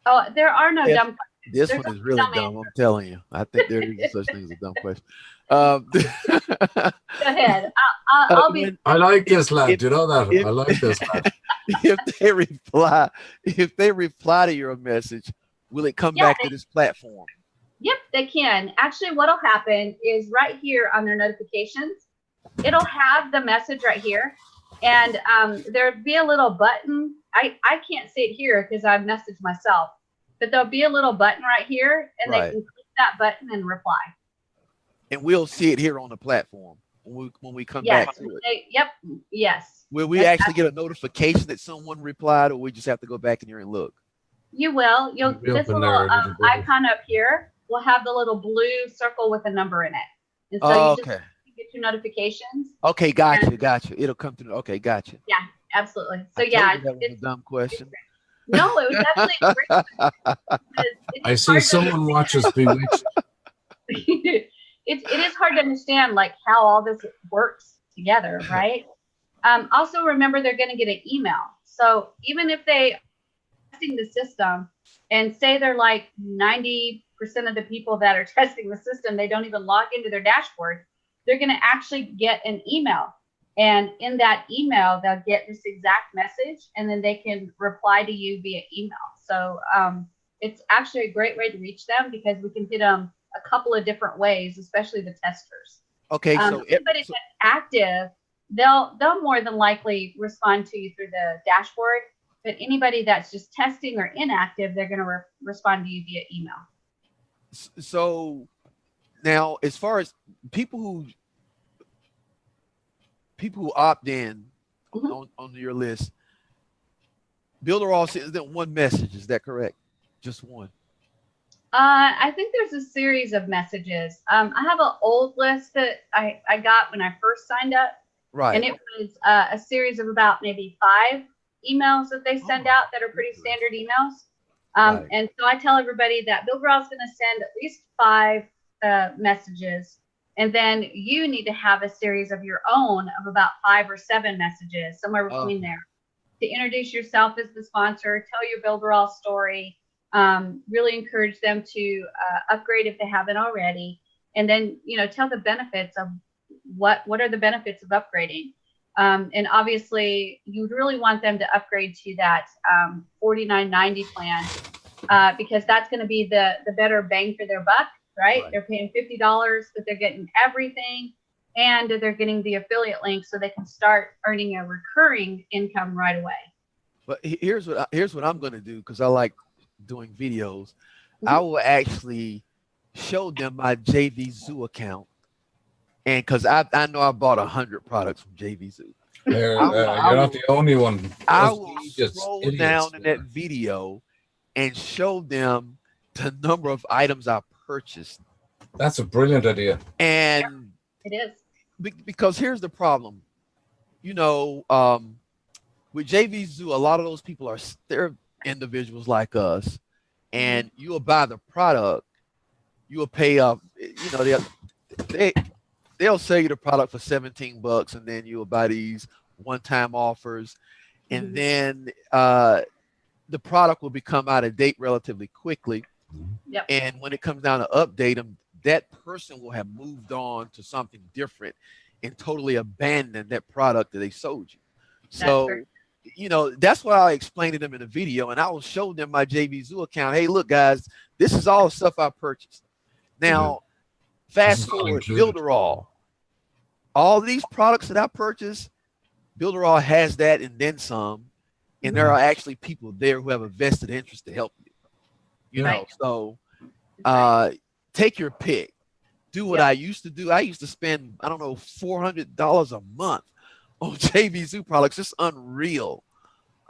Oh, there are no dumb questions. This one is really dumb, I'm telling you. I think there is such thing as a dumb question. Go ahead. I'll be. I like this lad. You know that? I like this lad. If they reply to your message, will it come back to this platform? Yep, they can. Actually, what'll happen is right here on their notifications, it'll have the message right here, and there'll be a little button. I can't see it here because I've messaged myself, but there'll be a little button right here, and they can click that button and reply. And we'll see it here on the platform when we come back to it. Yes. Will we actually get a notification that someone replied, or we just have to go back in here and look? You will. This little icon up here will have the little blue circle with a number in it. And so you just get your notifications. Okay, gotcha. It'll come through. Okay, gotcha. Yeah, absolutely. So that was a dumb question. No, it was actually a great. I see someone watches Bewitched. It is hard to understand like how all this works together, right? Also remember they're going to get an email. So even if they testing the system, and say they're like 90% of the people that are testing the system, they don't even log into their dashboard, they're going to actually get an email. And in that email, they'll get this exact message, and then they can reply to you via email. So it's actually a great way to reach them because we can hit them a couple of different ways, especially the testers. Okay, so anybody that's active, they'll more than likely respond to you through the dashboard. But anybody that's just testing or inactive, they're going to respond to you via email. So now, as far as people who opt in on your list, Builderall sends them one message. Is that correct? Just one? I think there's a series of messages. I have an old list that I got when I first signed up. Right. And it was a series of about maybe 5 emails that they send out that are pretty standard emails. Right. And so I tell everybody that Builderall is going to send at least 5 messages. And then you need to have a series of your own of about 5 or 7 messages, somewhere between there, to introduce yourself as the sponsor, tell your Builderall story, really encourage them to upgrade if they haven't already, and then, you know, tell the benefits of what are the benefits of upgrading. And obviously, you'd really want them to upgrade to that $49.90 plan because that's going to be the better bang for their buck. Right? They're paying $50, but they're getting everything, and they're getting the affiliate link so they can start earning a recurring income right away. But here's what I'm going to do, because I like doing videos. I will actually show them my JV Zoo account, and because I know I bought 100 products from JV Zoo. You're not the only one. I will scroll down in that video and show them the number of items I purchased. That's a brilliant idea. And it is, because here's the problem, you know, with JV Zoo, a lot of those people they're individuals like us, and you will buy the product, you will pay up, you know, they'll sell you the product for $17, and then you will buy these one-time offers, and then the product will become out of date relatively quickly. Yep. And when it comes down to update them, that person will have moved on to something different and totally abandoned that product that they sold you. So, you know, that's what I explained to them in the video, and I will show them my JV Zoo account. Hey, look, guys, this is all the stuff I purchased. Now, fast forward, Builderall. All these products that I purchased, Builderall has that and then some, and there are actually people there who have a vested interest to help you. You know, so take your pick. Do what I used to do. I used to spend, I don't know, $400 a month on JV Zoo products. It's unreal.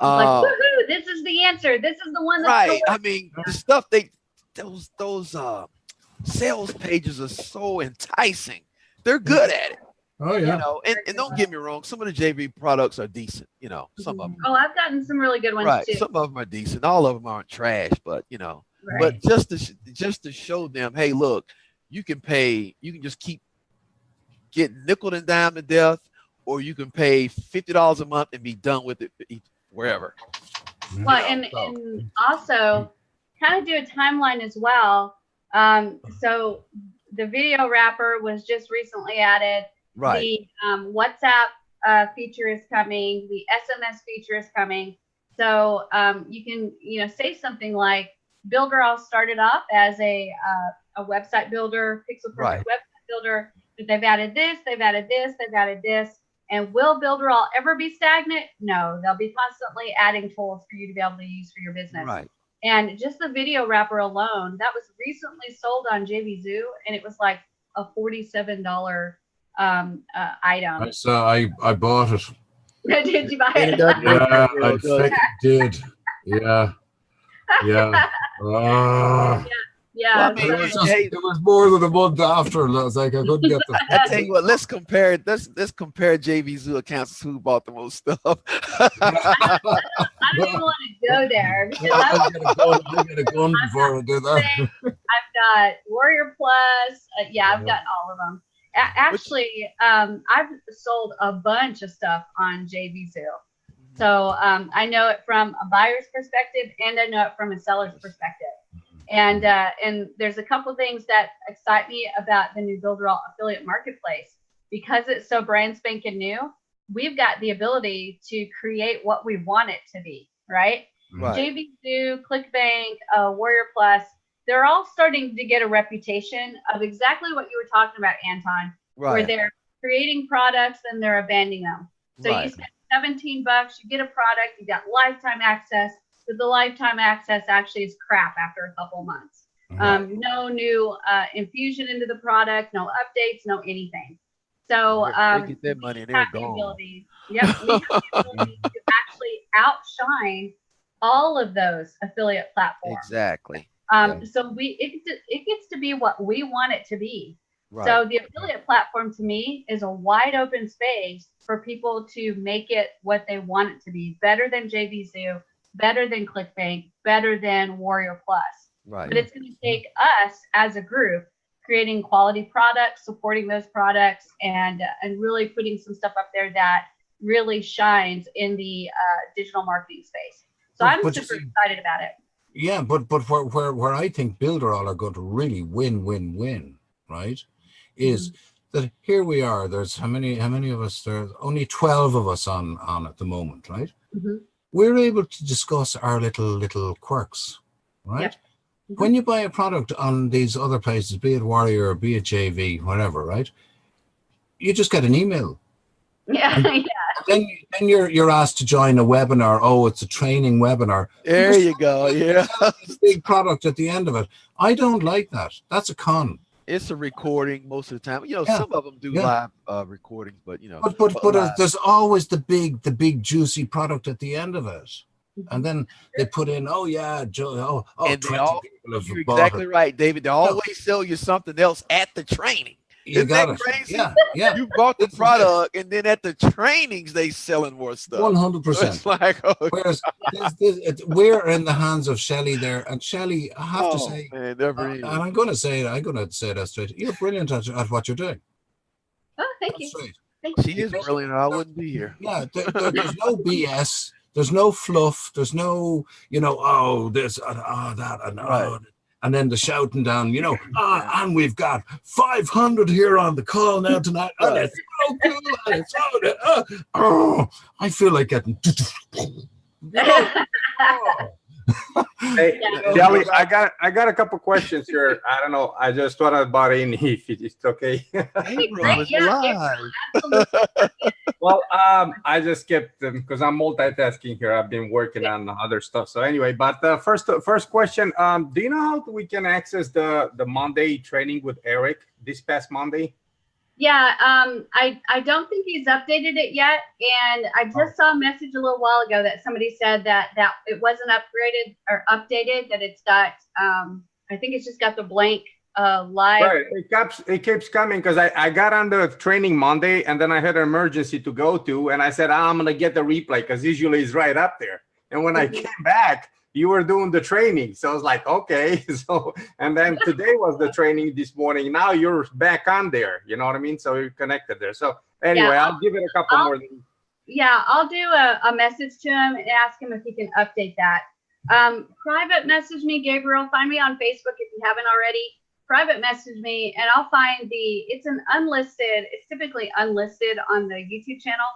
Like, woohoo, this is the answer. This is the one that's right. I mean, the stuff those sales pages are so enticing. They're good at it. Oh yeah. You know, and don't get me wrong, some of the JV products are decent, you know, some of them. Oh, I've gotten some really good ones too. Some of them are decent. All of them aren't trash, but you know, but just to show them, hey, look, you can just keep getting nickel and dime to death, or you can pay $50 a month and be done with it wherever. Well, and also kind of do a timeline as well. So the video wrapper was just recently added. Right. The WhatsApp feature is coming. The SMS feature is coming. So you can, you know, say something like, Builderall started off as a website builder, pixel perfect website builder, but they've added this, they've added this, they've added this. And will Builderall ever be stagnant? No, they'll be constantly adding tools for you to be able to use for your business. Right. And just the video wrapper alone, that was recently sold on JV Zoo, and it was like a $47 item. I bought it. Did you buy it? Yeah, I did. Yeah. Yeah. Yeah. Well, I mean, it was more than a month after. I was like, I couldn't get the. I tell you what, let's compare JV Zoo accounts who bought the most stuff. I don't even want to go there because I'll get a gun before I do that. I've got Warrior Plus. I've got all of them. Actually, I've sold a bunch of stuff on JV Zoo. So I know it from a buyer's perspective, and I know it from a seller's perspective. And there's a couple things that excite me about the new Builderall affiliate marketplace. Because it's so brand spanking new, we've got the ability to create what we want it to be, right? JVZoo, ClickBank, Warrior Plus, they're all starting to get a reputation of exactly what you were talking about, Anton, where they're creating products and they're abandoning them. So you spend $17, you get a product, you got lifetime access, but the lifetime access actually is crap after a couple months. No new infusion into the product, no updates, no anything. So they get their money and they're gone. We have the ability to actually outshine all of those affiliate platforms. Exactly. So it gets to be what we want it to be. So the affiliate platform to me is a wide open space for people to make it what they want it to be. Better than JVZoo, better than ClickBank, better than Warrior Plus. But it's going to take us as a group creating quality products, supporting those products, and really putting some stuff up there that really shines in the digital marketing space. So I'm super excited about it. Yeah, but where I think Builderall are going to really win, right, is that here we are. There's how many of us? There's only 12 of us on at the moment, right? We're able to discuss our little quirks, right? When you buy a product on these other places, be it Warrior or be it JV, whatever, right? You just get an email. Then you're asked to join a webinar. Oh, it's a training webinar. There you go. Yeah. Big product at the end of it. I don't like that. That's a con. It's a recording most of the time. You know, some of them do live recordings, but you know. But there's always the big juicy product at the end of it. And then they put in, oh yeah, and 20 people have you're bought exactly it. Right, David. They always sell you something else at the training. You got it. Crazy? Yeah. You bought the product, and then at the trainings they selling more stuff. 100%. So it's like, whereas we're in the hands of Shelley there, and Shelley, I have to say, man, and I'm going to say that straight. You're brilliant at what you're doing. Oh, thank you. She is brilliant, or I wouldn't be here. Yeah, there's no BS. There's no fluff. There's no, oh, this, that, and and then the shouting down, and we've got 500 here on the call now tonight, and it's so cool, and it's I feel like getting. Hey, Shelly, I got a couple questions here. I don't know. I just want to butt in if it's okay. Well, I just kept them because I'm multitasking here. I've been working on other stuff. So anyway, but first question, do you know how we can access the Monday training with Eric this past Monday? Yeah, I don't think he's updated it yet, and I just saw a message a little while ago that somebody said that it wasn't upgraded or updated, that it's got I think it's just got the blank live. Right, it keeps coming because I got on the training Monday, and then I had an emergency to go to, and I said I'm gonna get the replay because usually it's right up there. And when I came back, you were doing the training. So I was like, okay. So, and then today was the training this morning. Now you're back on there. You know what I mean? So you're connected there. So anyway, I'll give it a couple more. Yeah, I'll do a message to him and ask him if he can update that. Private message me, Gabriel. Find me on Facebook if you haven't already. Private message me and I'll find it's typically unlisted on the YouTube channel,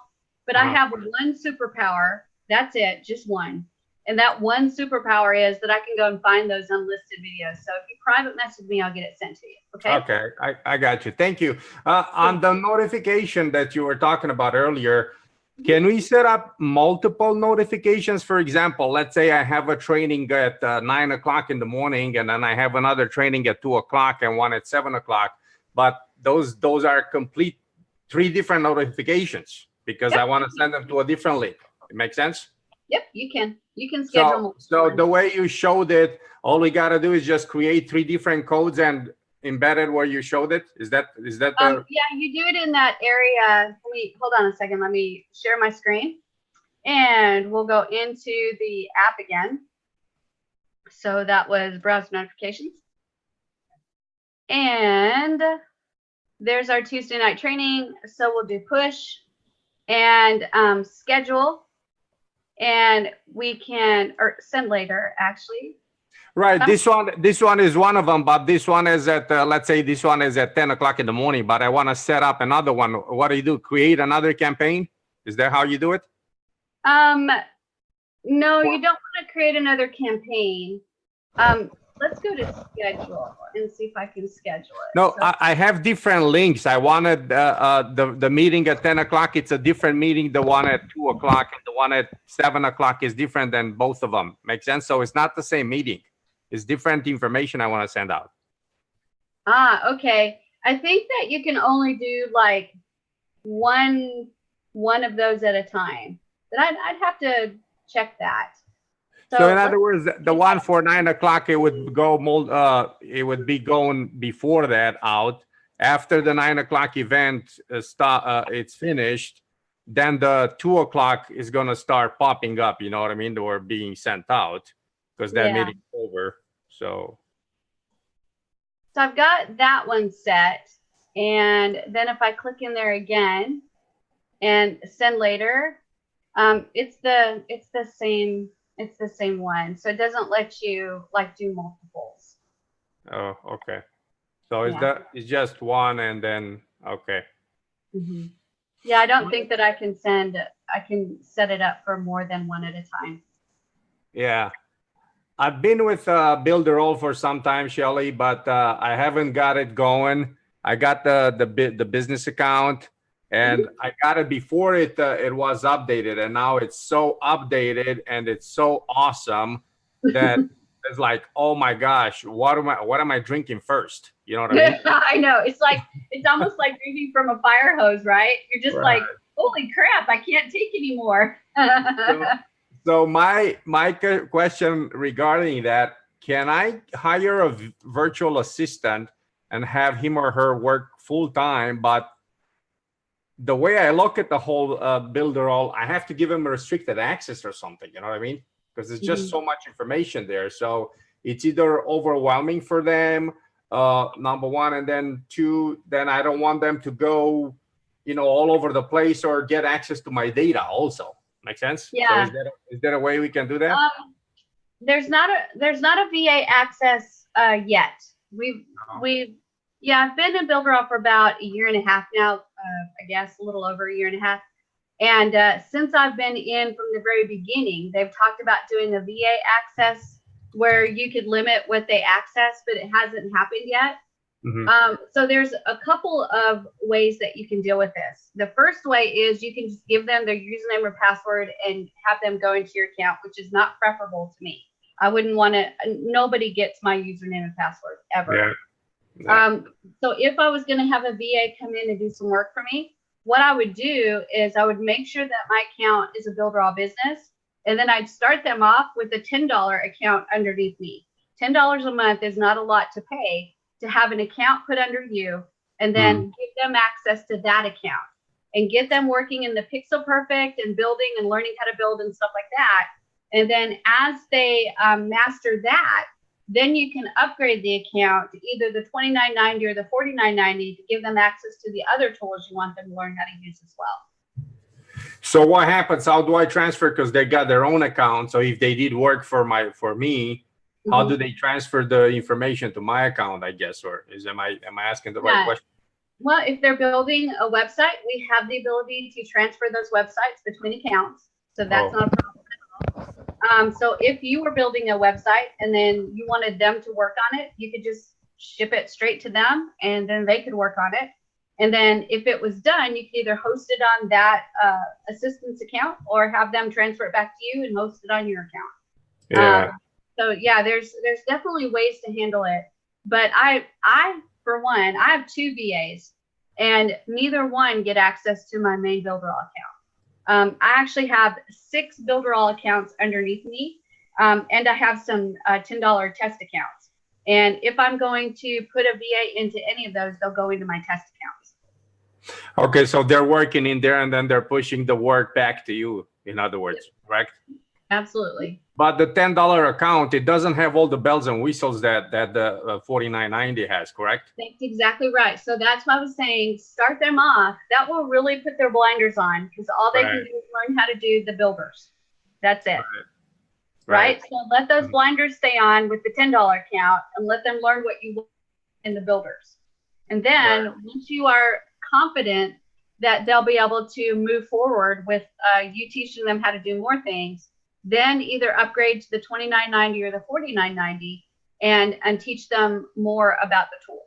but I have one superpower. That's it, just one. And that one superpower is that I can go and find those unlisted videos. So if you private message me, I'll get it sent to you. Okay. Okay. I got you. Thank you. On the notification that you were talking about earlier, can we set up multiple notifications? For example, let's say I have a training at 9 o'clock in the morning, and then I have another training at 2 o'clock and one at 7 o'clock. But those are complete 3 different notifications because I want to send them to a different link. It makes sense? Yep, you can. You can schedule. So the way you showed it, all we got to do is just create 3 different codes and embed it where you showed it. Is that yeah, you do it in that area. Hold on a second. Let me share my screen, and we'll go into the app again. So that was browse notifications, and there's our Tuesday night training. So we'll do push and schedule. and we can, or send later actually. Right. This one is one of them, but this one is at, let's say this one is at 10 o'clock in the morning, but I want to set up another one. What do? Create another campaign? Is that how you do it? No, you don't want to create another campaign. Let's go to schedule and see if I can schedule it. No, So, I have different links. I wanted the meeting at 10 o'clock. It's a different meeting. The one at 2 o'clock and the one at 7 o'clock is different than both of them. Make sense? So it's not the same meeting. It's different information I want to send out. okay. I think that you can only do like one of those at a time. But I'd have to check that. So in other words, the one for 9 o'clock, it would go it would be going before that out. After the 9 o'clock event it's finished, then the 2 o'clock is going to start popping up, you know what I mean? Or being sent out because that meeting's over. So I've got that one set. And then if I click in there again and send later, it's the same one. So it doesn't let you like do multiples. Oh, okay. So it's just one and then, okay. Mm-hmm. Yeah, I don't think that I can set it up for more than one at a time. Yeah. I've been with Builderall for some time, Shelly, but I haven't got it going. I got the business account and I got it before it was updated, and now it's so updated and it's so awesome that it's like, oh my gosh, what am I drinking first? You know what I mean? I know. It's almost like drinking from a fire hose, right? You're just like, holy crap, I can't take anymore. So my question regarding that, can I hire a virtual assistant and have him or her work full time? But the way I look at the whole Builderall, I have to give him restricted access or something. You know what I mean? Because there's just so much information there. So it's either overwhelming for them, number one, and then two, then I don't want them to go, all over the place or get access to my data also. Make sense? Yeah. So is there a way we can do that? There's not a VA access yet. I've been in Builderall for about a year and a half now. I guess a little over a year and a half. And since I've been in from the very beginning, they've talked about doing a VA access where you could limit what they access, but it hasn't happened yet. Mm-hmm. So there's a couple of ways that you can deal with this. The first way is you can just give them their username or password and have them go into your account, which is not preferable to me. I wouldn't want to, nobody gets my username and password ever. Yeah. So if I was going to have a VA come in and do some work for me, what I would do is I would make sure that my account is a Builderall business, and then I'd start them off with a $10 account underneath me. $10 a month is not a lot to pay to have an account put under you, and then give them access to that account and get them working in the Pixel Perfect and building and learning how to build and stuff like that. And then as they master that, then you can upgrade the account to either the $29.90 or the $49.90 to give them access to the other tools you want them to learn how to use as well. So what happens? How do I transfer? Because they got their own account. So if they did work for me, how do they transfer the information to my account, I guess? Or am I asking the right question? Well, if they're building a website, we have the ability to transfer those websites between accounts. So that's not a problem at all. So if you were building a website and then you wanted them to work on it, you could just ship it straight to them and then they could work on it. And then if it was done, you could either host it on that assistance account or have them transfer it back to you and host it on your account. Yeah. So yeah, there's definitely ways to handle it. But I for one, I have two VAs and neither one get access to my main Builderall account. I actually have 6 Builderall accounts underneath me, and I have some $10 test accounts. And if I'm going to put a VA into any of those, they'll go into my test accounts. Okay, so they're working in there and then they're pushing the work back to you, in other words, correct? Absolutely. But the $10 account, it doesn't have all the bells and whistles that the $49.90 has, correct? That's exactly right. So that's why I was saying, start them off. That will really put their blinders on because all they can do is learn how to do the builders. That's it. Right. Right? So let those blinders stay on with the $10 account and let them learn what you want in the builders. And then once you are confident that they'll be able to move forward with you teaching them how to do more things, then either upgrade to the $29.90 or the $49.90 and teach them more about the tools.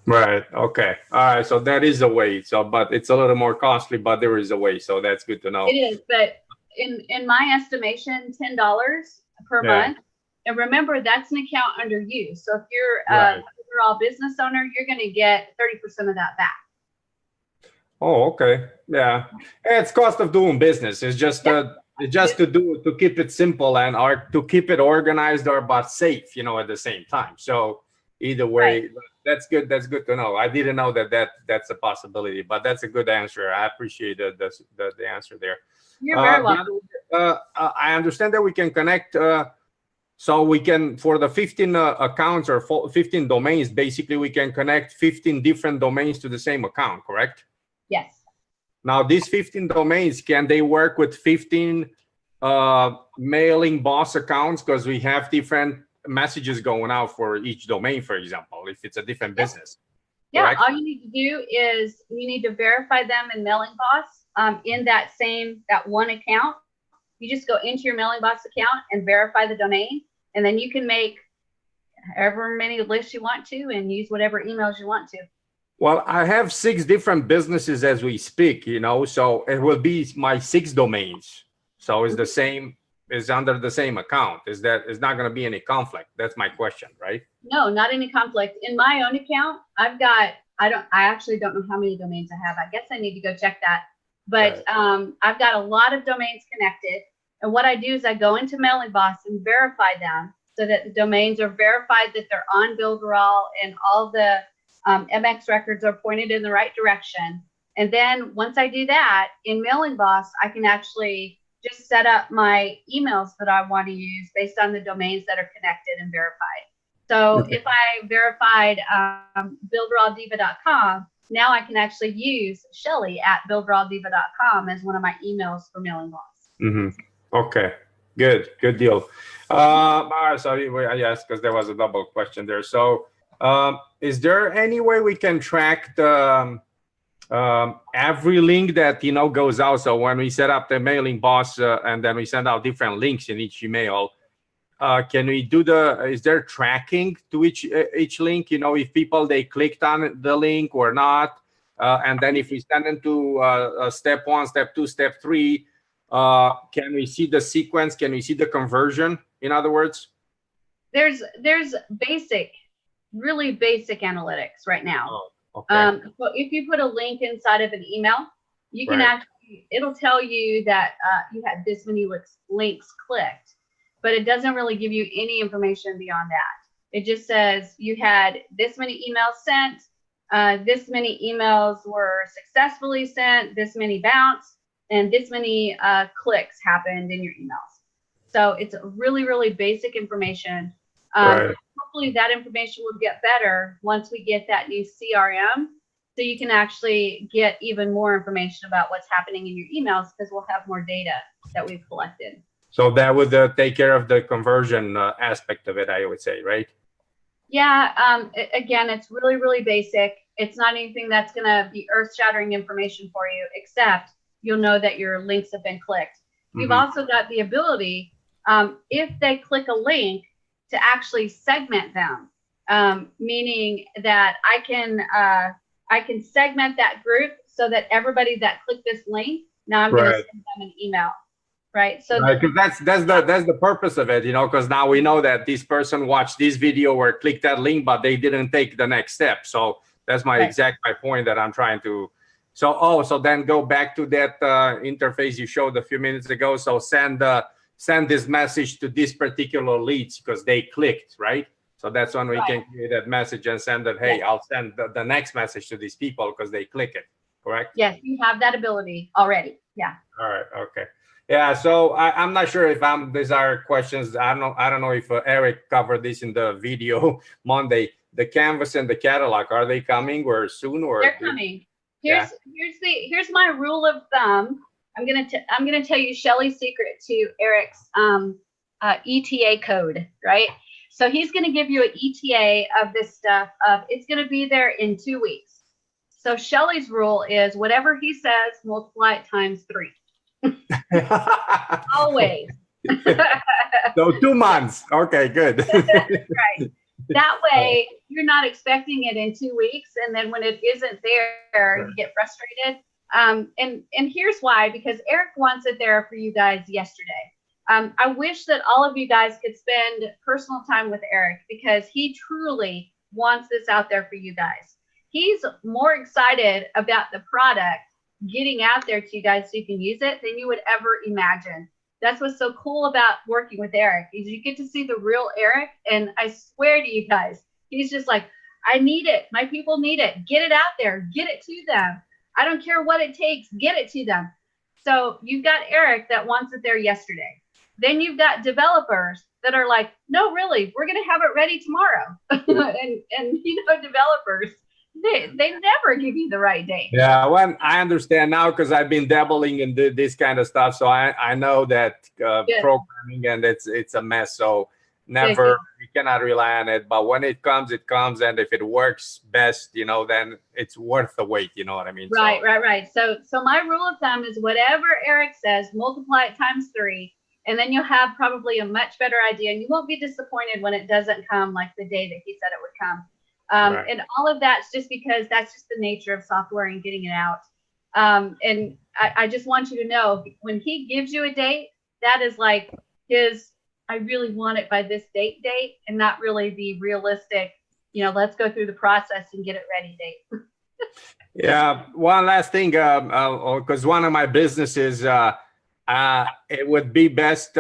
Right. Okay. All right. So that is a way. So, but it's a little more costly, but there is a way. So that's good to know. It is, but in my estimation, $10 per month. And remember, that's an account under you. So if you're an overall business owner, you're going to get 30% of that back. Oh, okay. Yeah. It's cost of doing business. It's just to keep it simple and or to keep it organized or but safe, at the same time. So either way, that's good. That's good to know. I didn't know that's a possibility, but that's a good answer. I appreciate the answer there. You're very welcome. I understand that we can connect. So we can, for the 15 accounts or 15 domains, basically we can connect 15 different domains to the same account, correct? Yes. Now, these 15 domains, can they work with 15 mailing boss accounts? Because we have different messages going out for each domain, for example, if it's a different business. Yeah, correct? All you need to do is you need to verify them in Mailing Boss in that one account. You just go into your Mailing Boss account and verify the domain, and then you can make however many lists you want to and use whatever emails you want to. Well, I have 6 different businesses as we speak, so it will be my 6 domains. So it's the same, is under the same account. Is not going to be any conflict? That's my question, right? No, not any conflict. In my own account, I actually don't know how many domains I have. I guess I need to go check that. But I've got a lot of domains connected. And what I do is I go into Mailing Boss and verify them so that the domains are verified that they're on Builderall and all the MX records are pointed in the right direction. And then once I do that in Mailing Boss, I can actually just set up my emails that I want to use based on the domains that are connected and verified. So if I verified builderalldiva.com, now I can actually use Shelly at builderalldiva.com as one of my emails for Mailing Boss. Mm-hmm. Okay, good deal. Sorry, yes, because there was a double question there. So is there any way we can track the every link that goes out? So when we set up the Mailing Boss and then we send out different links in each email, can we do is there tracking to each link, if people they clicked on the link or not, and then if we send them to step 1, step 2, step 3, can we see the sequence? Can we see the conversion, in other words? There's really basic analytics right now. Oh, okay. So if you put a link inside of an email, you can actually, it'll tell you that you had this many links clicked, but it doesn't really give you any information beyond that. It just says you had this many emails sent, this many emails were successfully sent, this many bounced, and this many clicks happened in your emails. So it's really, really basic information. Hopefully that information will get better once we get that new CRM, so you can actually get even more information about what's happening in your emails, because we'll have more data that we've collected. So that would take care of the conversion aspect of it, I would say, right? Yeah. Again, it's really, really basic. It's not anything that's going to be earth-shattering information for you, except you'll know that your links have been clicked. You've also got the ability, if they click a link, to actually segment them, meaning that I can segment that group so that everybody that clicked this link, now I'm going to send them an email, right? So because that's the purpose of it, because now we know that this person watched this video or clicked that link, but they didn't take the next step. So that's my point that I'm trying to. So then go back to that interface you showed a few minutes ago. So send this message to this particular leads because they clicked, right? So that's when we can create that message and send that, hey, I'll send the next message to these people because they click it, correct? Yes, you have that ability already. Yeah. All right. Okay. Yeah. So I'm not sure if these are questions. I don't know if Eric covered this in the video Monday. The canvas and the catalog, are they coming or soon or? They're coming. Here's my rule of thumb I'm gonna tell you Shelly's secret to Eric's ETA code, right? So he's gonna give you an ETA of this stuff. It's gonna be there in 2 weeks. So Shelly's rule is whatever he says, multiply it times 3. Always. So 2 months. Okay, good. Right. That way you're not expecting it in 2 weeks, and then when it isn't there, you get frustrated. And here's why, because Eric wants it there for you guys yesterday. I wish that all of you guys could spend personal time with Eric, because he truly wants this out there for you guys. He's more excited about the product getting out there to you guys so you can use it than you would ever imagine. That's what's so cool about working with Eric, is you get to see the real Eric. And I swear to you guys, he's just like, I need it. My people need it. Get it out there. Get it to them. I don't care what it takes. Get it to them. So you've got Eric that wants it there yesterday. Then you've got developers that are like, no, really, we're going to have it ready tomorrow. and you know, developers, they never give you the right date. Yeah, well, I understand now, because I've been dabbling in this kind of stuff. So I know that programming, and it's a mess. So never, you cannot rely on it. But when it comes, it comes. And if it works best, you know, then it's worth the wait. You know what I mean? Right. So my rule of thumb is whatever Eric says, multiply it times 3. And then you'll have probably a much better idea. And you won't be disappointed when it doesn't come like the day that he said it would come. Right. And all of that's just because that's just the nature of software and getting it out. And I just want you to know, when he gives you a date, that is like his, I really want it by this date, and not really the realistic, you know, let's go through the process and get it ready date. Yeah. One last thing, because one of my businesses, it would be best,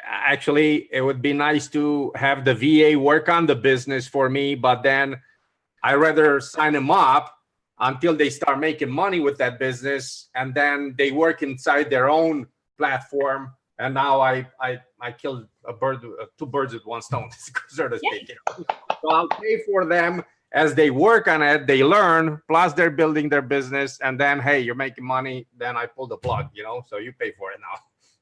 actually, it would be nice to have the VA work on the business for me, but then I rather sign them up until they start making money with that business, and then they work inside their own platform. And now I killed two birds with one stone, so to speak. Yeah. So I'll pay for them as they work on it, they learn, plus they're building their business, and then, hey, you're making money, then I pull the plug, you know, so you pay for it now.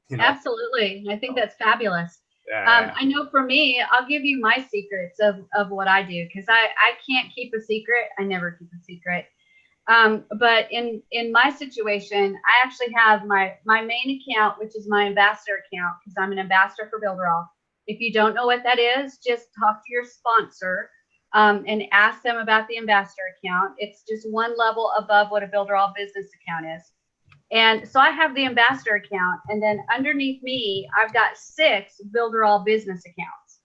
You know? Absolutely. I think that's fabulous. Yeah. I know for me, I'll give you my secrets of what I do, because I can't keep a secret. I never keep a secret. But in my situation, I actually have my main account, which is my ambassador account, because I'm an ambassador for Builderall. If you don't know what that is, just talk to your sponsor and ask them about the ambassador account. It's just one level above what a Builderall business account is. And so I have the ambassador account, and then underneath me, I've got 6 Builderall business accounts.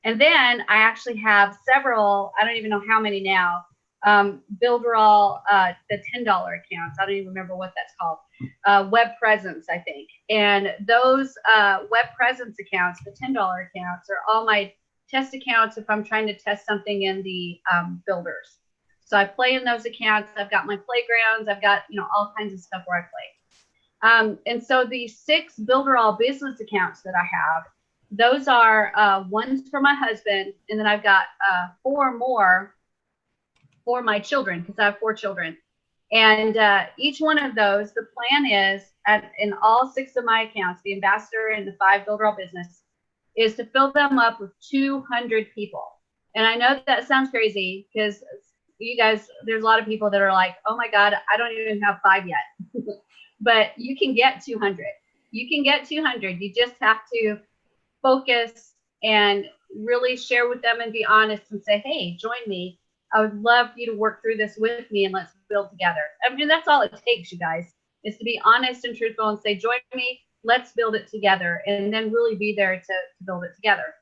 And then I actually have several, I don't even know how many now, Builderall, the $10 accounts. I don't even remember what that's called. Web presence, I think. And those web presence accounts, the $10 accounts, are all my test accounts if I'm trying to test something in the builders. So I play in those accounts. I've got my playgrounds. I've got, you know, all kinds of stuff where I play. And so the 6 Builderall business accounts that I have, those are one's for my husband, and then I've got 4 more for my children, because I have 4 children. And each one of those, the plan is, in all 6 of my accounts, the ambassador and the 5 Builderall business, is to fill them up with 200 people. And I know that sounds crazy, because you guys, there's a lot of people that are like, oh my God, I don't even have 5 yet. But you can get 200. You can get 200. You just have to focus and really share with them and be honest and say, hey, join me. I would love for you to work through this with me, and let's build together. I mean, that's all it takes, you guys, is to be honest and truthful and say, join me, let's build it together, and then really be there to build it together.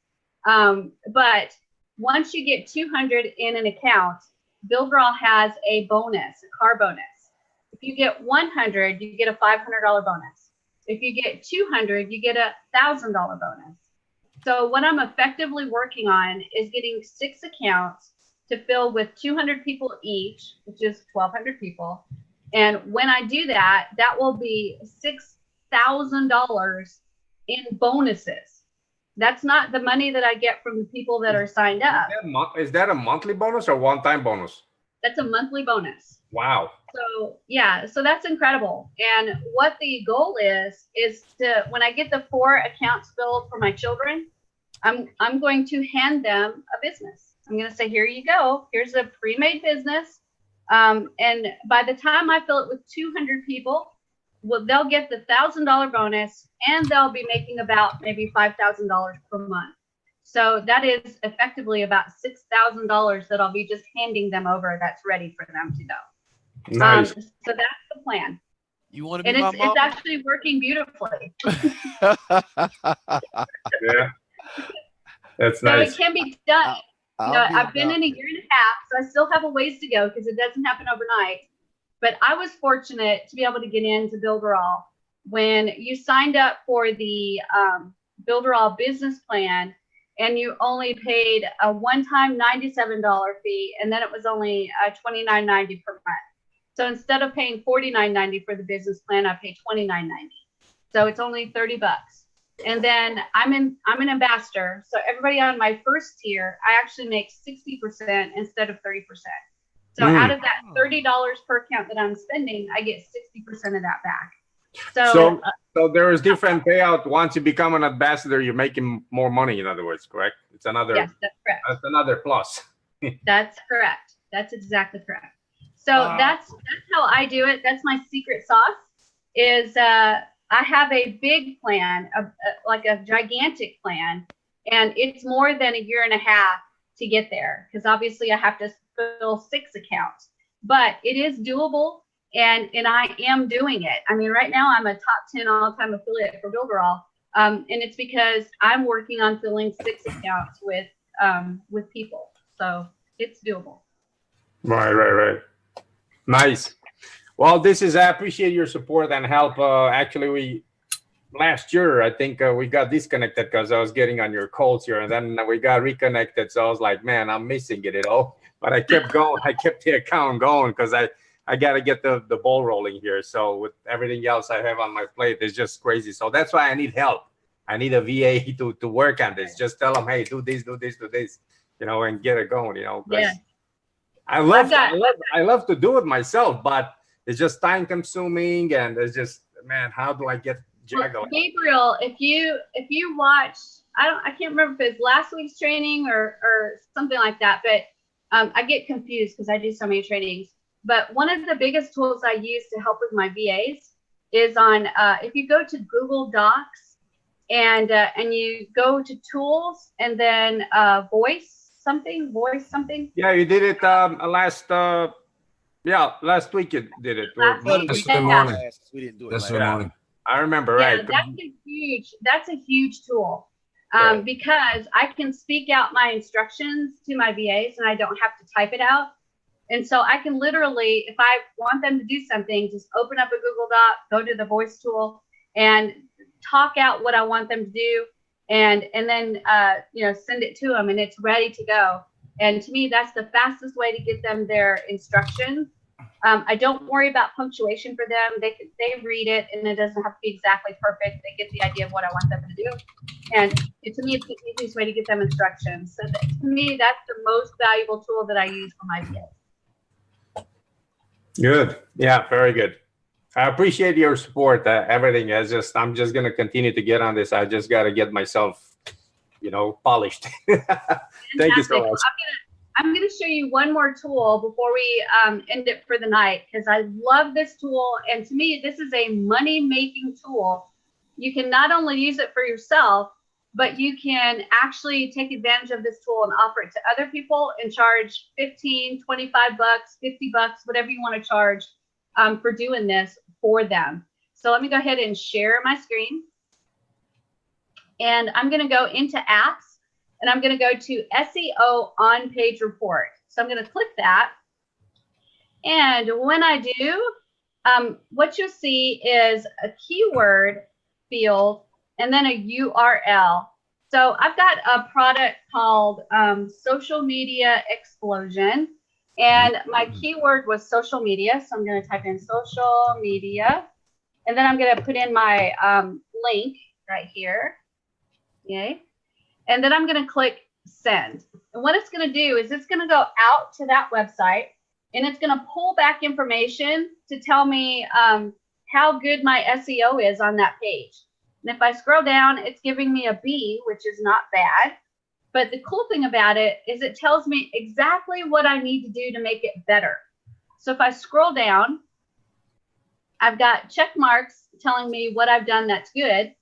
But once you get 200 in an account, Builderall has a bonus, a car bonus. If you get 100, you get a $500 bonus. If you get 200, you get a $1,000 bonus. So what I'm effectively working on is getting 6 accounts to fill with 200 people each, which is 1,200 people. And when I do that, that will be $6,000 in bonuses. That's not the money that I get from the people that are signed up. Is that a monthly bonus or one-time bonus? That's a monthly bonus. Wow. So yeah, so that's incredible. And what the goal is to, when I get the 4 accounts filled for my children, I'm going to hand them a business. I'm going to say, here you go. Here's a pre-made business. And by the time I fill it with 200 people, well, they'll get the $1,000 bonus, and they'll be making about maybe $5,000 per month. So that is effectively about $6,000 that I'll be just handing them over. That's ready for them to go. Nice. So that's the plan. You want to be And my it's mom? actually working beautifully. Yeah. That's So nice. it can be done. I've been in a year and a half, so I still have a ways to go because it doesn't happen overnight. But I was fortunate to be able to get into Builderall. When you signed up for the Builderall business plan, and you only paid a one-time $97 fee, and then it was only $29.90 per month. So instead of paying $49.90 for the business plan, I paid $29.90. So it's only $30. And then I'm an ambassador. So everybody on my first tier, I actually make 60% instead of 30%. So out of that $30 per account that I'm spending, I get 60% of that back. So there is different payout. Once you become an ambassador, you're making more money, in other words, correct? It's another, yes, that's correct. That's another plus. That's correct. That's exactly correct. So that's how I do it. That's my secret sauce is I have a big plan, like a gigantic plan, and it's more than a year and a half to get there because obviously I have to fill 6 accounts, but it is doable. And I am doing it. I mean, right now I'm a top 10 all-time affiliate for Builderall, and it's because I'm working on filling 6 accounts with people. So it's doable. Right. Nice. Well, I appreciate your support and help. Actually, last year I think we got disconnected because I was getting on your calls here, and then we got reconnected. So I was like, man, I'm missing it all. But I kept going. I kept the account going because I got to get the ball rolling here. So with everything else I have on my plate, it's just crazy. So that's why I need help. I need a VA to work on this. Just tell them, hey, do this, and get it going, Yeah. I love to do it myself, but it's just time consuming, and it's just, man, how do I get juggled? Gabriel, if you watch, I can't remember if it's last week's training or something like that, but I get confused because I do so many trainings. But one of the biggest tools I use to help with my VAs is on if you go to Google Docs and you go to tools and then voice something. Yeah, you did it last week. You did it. Yesterday morning. We didn't do it Yesterday last. morning. I remember, Yeah, right? that's a huge tool Right. because I can speak out my instructions to my VAs and I don't have to type it out. And so I can literally, if I want them to do something, just open up a Google Doc, go to the voice tool, and talk out what I want them to do, and then send it to them, and it's ready to go. And to me, that's the fastest way to get them their instructions. I don't worry about punctuation for them. They read it, and it doesn't have to be exactly perfect. They get the idea of what I want them to do. And to me, it's the easiest way to get them instructions. So to me, that's the most valuable tool that I use for my VAs. Good. Yeah, very good. I appreciate your support. Everything is I'm just going to continue to get on this. I just got to get myself, polished. Thank you so much. I'm going to show you one more tool before we end it for the night, because I love this tool. And to me, this is a money-making tool. You can not only use it for yourself, but you can actually take advantage of this tool and offer it to other people and charge $15, $25, $50, whatever you want to charge for doing this for them. So let me go ahead and share my screen. And I'm going to go into apps, and I'm going to go to SEO on-page report. So I'm going to click that. And when I do, what you'll see is a keyword field and then a URL. So I've got a product called Social Media Explosion, and my keyword was social media. So I'm going to type in social media, and then I'm going to put in my link right here. Yay. And then I'm going to click send. And what it's going to do is it's going to go out to that website, and it's going to pull back information to tell me how good my SEO is on that page. And if I scroll down, it's giving me a B, which is not bad. But the cool thing about it is it tells me exactly what I need to do to make it better. So if I scroll down, I've got check marks telling me what I've done that's good.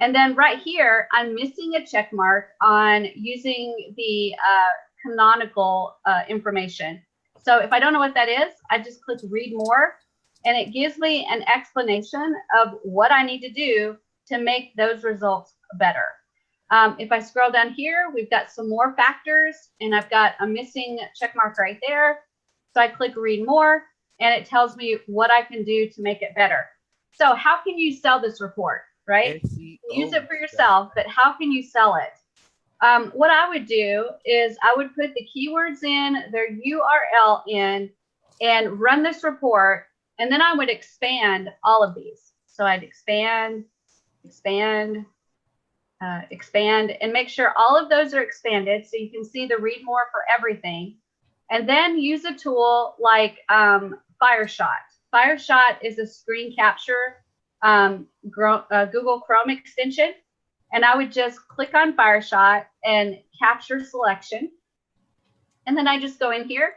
And then right here, I'm missing a check mark on using the canonical information. So if I don't know what that is, I just click read more, and it gives me an explanation of what I need to do to make those results better. If I scroll down here, we've got some more factors, and I've got a missing check mark right there. So I click read more, and it tells me what I can do to make it better. So how can you sell this report, right? Use it for yourself, but how can you sell it? What I would do is I would put the keywords in, their URL in, and run this report, and then I would expand all of these. So I'd expand, and make sure all of those are expanded so you can see the read more for everything. And then use a tool like Fireshot. Fireshot is a screen capture Google Chrome extension. And I would just click on Fireshot and capture selection. And then I just go in here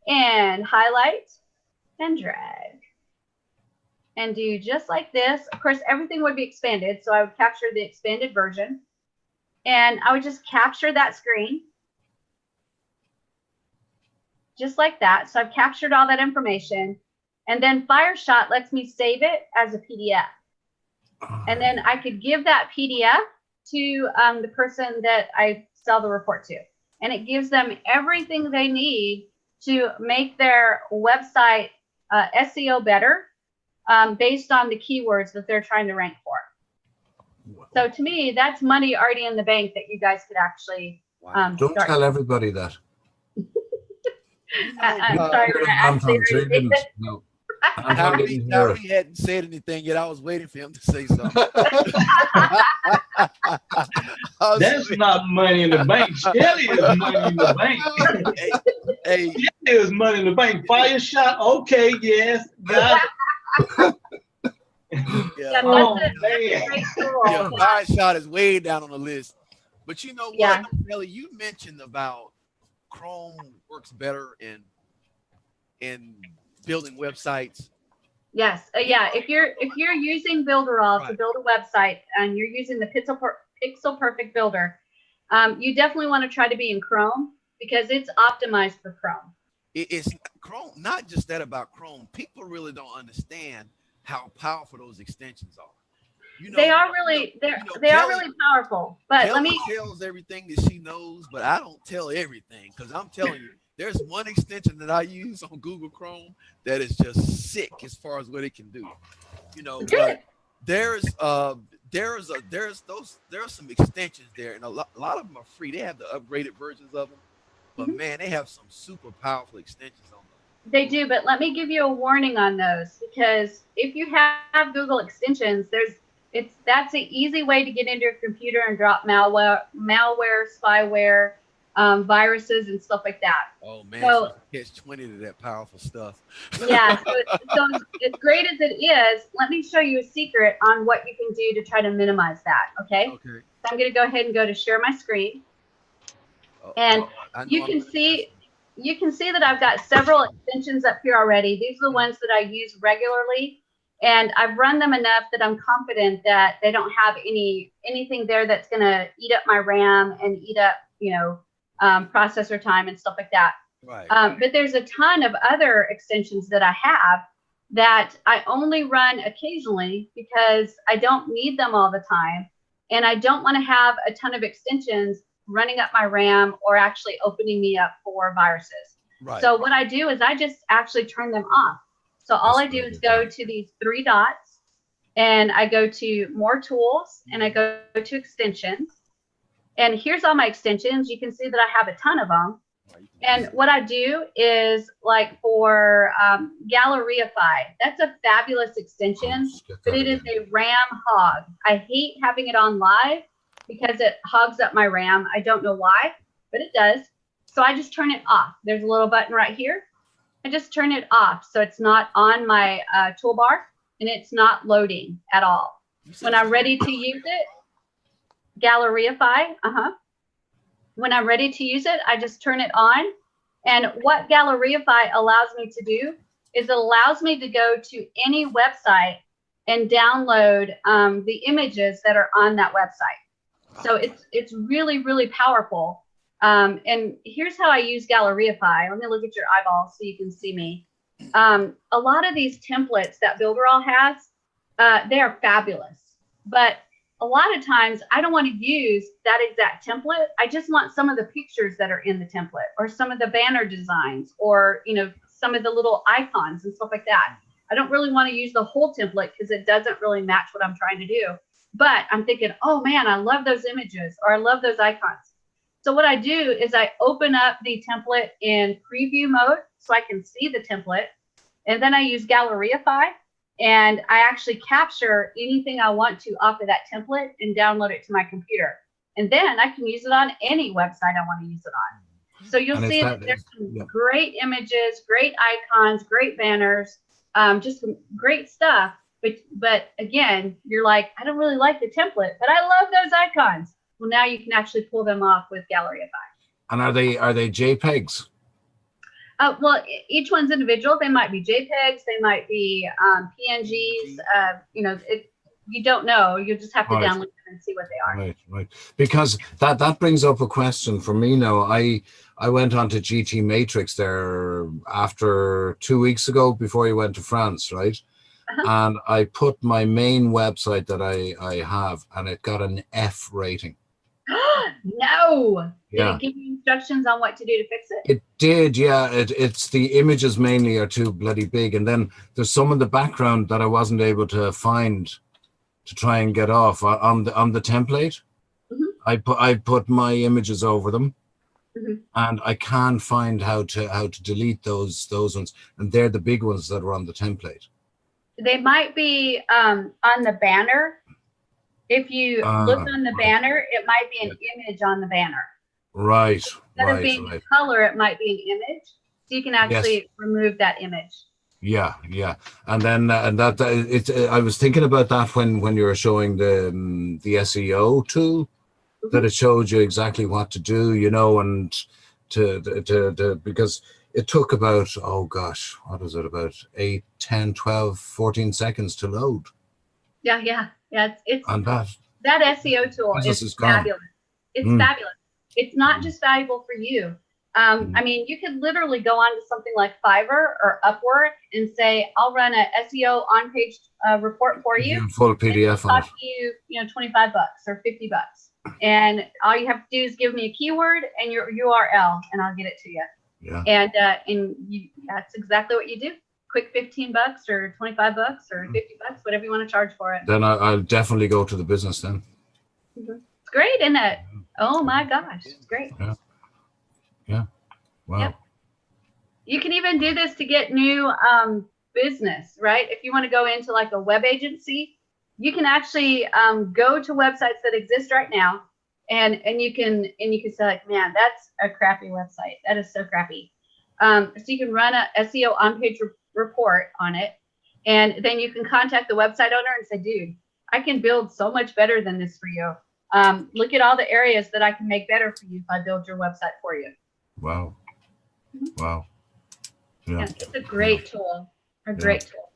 and highlight and drag. And do just like this. Of course, everything would be expanded. So I would capture the expanded version. And I would just capture that screen. Just like that. So I've captured all that information. And then Fireshot lets me save it as a PDF. And then I could give that PDF to the person that I sell the report to. And it gives them everything they need to make their website SEO better based on the keywords that they're trying to rank for. So to me, that's money already in the bank that you guys could actually Don't tell everybody that. I'm sorry. No. Harry hadn't said anything yet. I was waiting for him to say something. That's not money in the bank. Shelly is money in the bank. Hey, Shelly is money in the bank. Fireshot, okay, yes, got it. Yeah. Oh, man. Yeah, Fireshot is way down on the list. But you know what, Yeah. Shelly, you mentioned about Chrome works better in building websites. Yes, yeah. If you're using Builderall to build a website and you're using the Pixel Perfect Builder, you definitely want to try to be in Chrome because it's optimized for Chrome. It's Chrome, not just that about Chrome. People really don't understand how powerful those extensions are. You know, They are really they are really powerful. But Kelly let me tells everything that she knows, but I don't tell everything because I'm telling you, there's one extension that I use on Google Chrome that is just sick as far as what it can do. You know, but there are some extensions there, and a lot of them are free. They have the upgraded versions of them, but man, they have some super powerful extensions on them. They do, but let me give you a warning on those because if you have Google extensions, that's an easy way to get into your computer and drop malware, spyware, viruses and stuff like that. Oh man, so catch 20 to that powerful stuff. Yeah, so as great as it is, let me show you a secret on what you can do to try to minimize that. Okay. So I'm going to go ahead and go to share my screen, and you can see that I've got several extensions up here already. These are the ones that I use regularly. And I've run them enough that I'm confident that they don't have anything there that's going to eat up my RAM and eat up, processor time and stuff like that. Right. But there's a ton of other extensions that I have that I only run occasionally because I don't need them all the time. And I don't want to have a ton of extensions running up my RAM or actually opening me up for viruses. Right. So what I do is I just actually turn them off. So all I do is go to these three dots and I go to more tools and I go to extensions. And here's all my extensions. You can see that I have a ton of them. And what I do is like for Galleryify, that's a fabulous extension, but it is a RAM hog. I hate having it on live because it hogs up my RAM. I don't know why, but it does. So I just turn it off. There's a little button right here. I just turn it off so it's not on my toolbar and it's not loading at all. When I'm ready to use it, Galleryify, when I'm ready to use it, I just turn it on. And what Galleryify allows me to do is it allows me to go to any website and download the images that are on that website. So it's really, really powerful. And here's how I use Galleryify. Let me look at your eyeballs so you can see me. A lot of these templates that Builderall has, they are fabulous. But a lot of times I don't want to use that exact template. I just want some of the pictures that are in the template or some of the banner designs or, you know, some of the little icons and stuff like that. I don't really want to use the whole template because it doesn't really match what I'm trying to do. But I'm thinking, oh man, I love those images or I love those icons. So what I do is I open up the template in preview mode so I can see the template. And then I use Galleryify. And I actually capture anything I want to off of that template and download it to my computer. And then I can use it on any website I want to use it on. So you'll see that there's some great images, great icons, great banners, just some great stuff. But again, you're like, I don't really like the template, but I love those icons. Well, now you can actually pull them off with Galleryify. And are they JPEGs? Well, each one's individual. They might be JPEGs. They might be PNGs. You know, you don't know. You just have to download them and see what they are. Right. Because that brings up a question for me now. I went on to GT Matrix there after 2 weeks ago before you went to France, right? And I put my main website that I have, and it got an F rating. No. Yeah. Did it give you instructions on what to do to fix it? It did, yeah. It's the images mainly are too bloody big, and then there's some in the background that I wasn't able to find to try and get off on the template. I put my images over them, and I can't find how to delete those ones, and they're the big ones that are on the template. They might be on the banner. If you look on the banner, it might be an image on the banner. Right. Instead of being a color, it might be an image. So you can actually remove that image. Yeah. And then I was thinking about that when you were showing the SEO tool, that it showed you exactly what to do, you know, and to because it took about, oh gosh, what was it, about 8, 10, 12, 14 seconds to load. Yeah. It's and that SEO tool is fabulous. It's fabulous. It's not just valuable for you. I mean, you could literally go on to something like Fiverr or Upwork and say, I'll run a SEO on-page report for you. Full PDF on it. Cost you, $25 or $50. And all you have to do is give me a keyword and your URL, and I'll get it to you. Yeah. And that's exactly what you do. Quick $15 or $25 or $50, whatever you want to charge for it. Then I'll definitely go to the business then. It's great, isn't it? Oh my gosh, it's great. Yeah. Wow. Yep. You can even do this to get new business, right? If you want to go into like a web agency, you can actually go to websites that exist right now, and you can say like, man, that's a crappy website. That is so crappy. So you can run a SEO on-page report on it, and then you can contact the website owner and say, dude, I can build so much better than this for you. Look at all the areas that I can make better for you if I build your website for you. Wow. Wow. Yeah. It's a great tool. Great tool.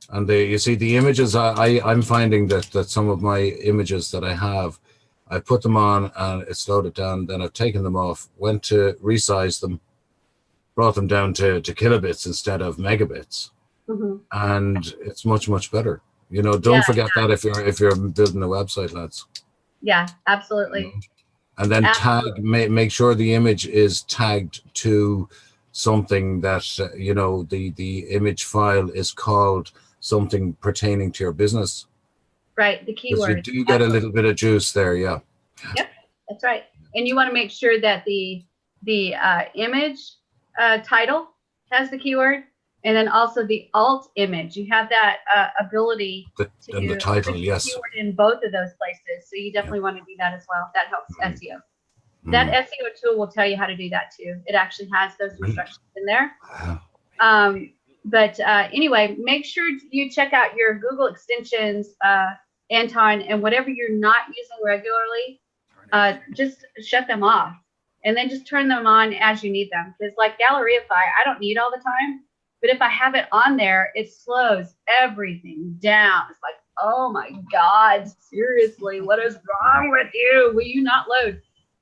And you see the images, I'm finding that some of my images that I have, I put them on and it's loaded down, then I've taken them off, went to resize them, brought them down to kilobits instead of megabits. And it's much better. You know, don't forget that if you're building a website, lads. Yeah, absolutely. You know? And then make sure the image is tagged to something that the image file is called something pertaining to your business. Right, the keyword. You do get a little bit of juice there, yeah. Yep, that's right. And you want to make sure that the image title has the keyword, and then also the alt image. You have that ability to the title, yes, keyword in both of those places. So you definitely want to do that as well. That helps SEO. That SEO tool will tell you how to do that too. It actually has those instructions in there. Anyway, make sure you check out your Google extensions, Anton, and whatever you're not using regularly, just shut them off and then just turn them on as you need them. Because like Galleryify, I don't need all the time, but if I have it on there, it slows everything down. It's like, oh my God, seriously, what is wrong with you? Will you not load?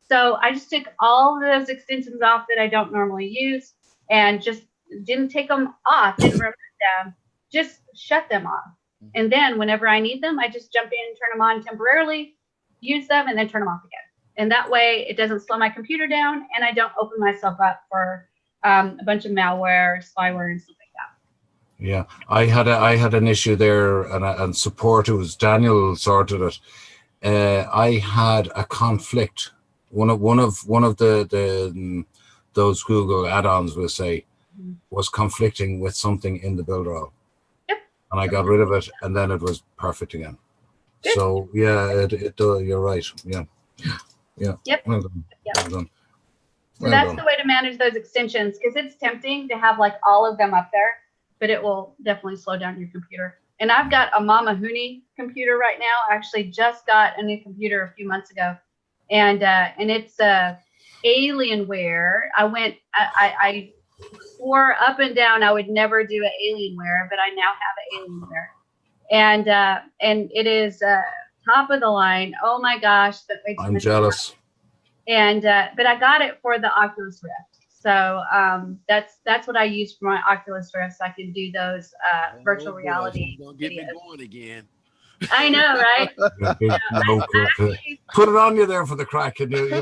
So I just took all of those extensions off that I don't normally use and just didn't take them off, didn't remove them, just shut them off. And then whenever I need them, I just jump in and turn them on temporarily, use them, and then turn them off again. And that way it doesn't slow my computer down and I don't open myself up for a bunch of malware, spyware, and stuff like that. Yeah, I had an issue there, and support. It was Daniel sorted it. I had a conflict. One of the those Google add-ons, we'll say, was conflicting with something in the Builderall. Yep. And I got rid of it, and then it was perfect again. Good. So yeah, you're right. Yeah. Yep. Well done. Yep. Well done. So that's the way to manage those extensions, because it's tempting to have like all of them up there, but it will definitely slow down your computer. And I've got a Mama Huni computer right now. I actually just got a new computer a few months ago, and it's Alienware. I swore up and down I would never do an Alienware, but I now have an Alienware, and it is top of the line. Oh my gosh, I'm jealous. And but I got it for the Oculus Rift, so that's what I use for my Oculus Rift. So I can do those virtual reality Gonna get videos. me going again. I know, right? Put it on you there for the crack. And I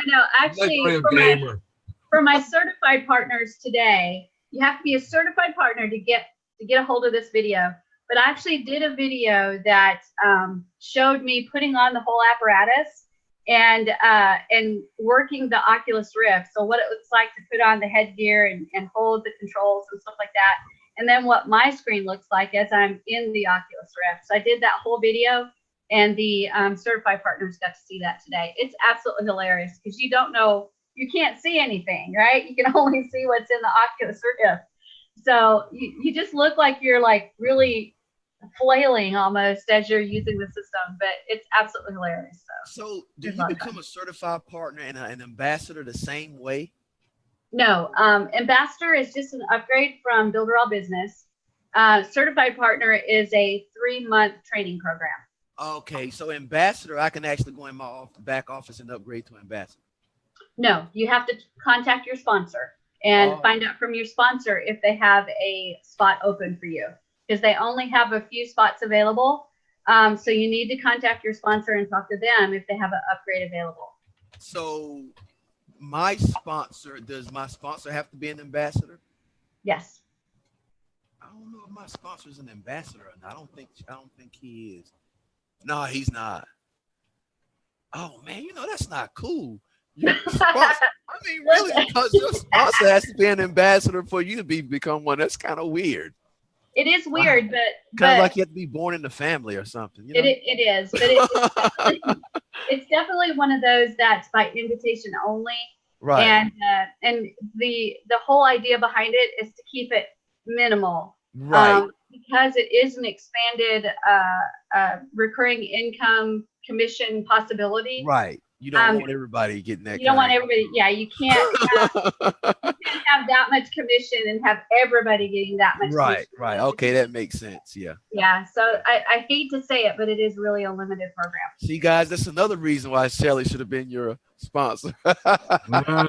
know. Actually, for my certified partners today, you have to be a certified partner to get a hold of this video. But I actually did a video that showed me putting on the whole apparatus and working the Oculus Rift. So what it looks like to put on the headgear and hold the controls and stuff like that. And then what my screen looks like as I'm in the Oculus Rift. So I did that whole video, and the certified partners got to see that today. It's absolutely hilarious because you can't see anything, right? You can only see what's in the Oculus Rift. So you just look like you're like really flailing almost as you're using the system, but it's absolutely hilarious. So do you become a certified partner and an ambassador the same way? No, ambassador is just an upgrade from Builderall Business. Certified partner is a 3-month training program. Okay, so ambassador, I can actually go in my back office and upgrade to ambassador. No, you have to contact your sponsor and find out from your sponsor if they have a spot open for you, because they only have a few spots available. So you need to contact your sponsor and talk to them if they have an upgrade available. So does my sponsor have to be an ambassador? Yes. I don't know if my sponsor is an ambassador or not. I don't think he is. No, he's not. Oh man, that's not cool. Your sponsor, I mean, really, because your sponsor has to be an ambassador for you to become one. That's kind of weird. It is weird, but kind of like you have to be born in the family or something. It is, but it's definitely one of those that's by invitation only. Right. And the whole idea behind it is to keep it minimal. Right. Because it is an expanded recurring income commission possibility. Right. You don't want everybody getting that. You don't want everybody. Yeah, you can't have that much commission and have everybody getting that much. Right. Commission. Right. Okay, that makes sense. Yeah. Yeah. So I hate to say it, but it is really a limited program. See, guys, that's another reason why Shelly should have been your sponsor. I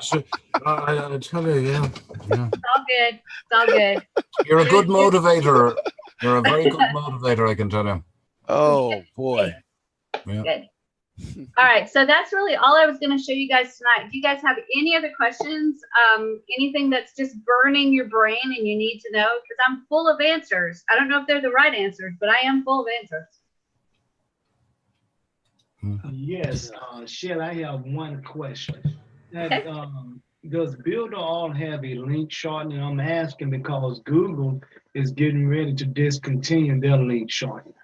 tell you, yeah. It's all good. It's all good. You're a good motivator. You're a very good motivator, I can tell you. Oh boy. Yeah. Good. All right, so that's really all I was going to show you guys tonight. Do you guys have any other questions? Anything that's just burning your brain and you need to know? Because I'm full of answers. I don't know if they're the right answers, but I am full of answers. Yes, Shell, I have one question. Okay. Does Builderall have a link shortening? I'm asking because Google is getting ready to discontinue their link shortening.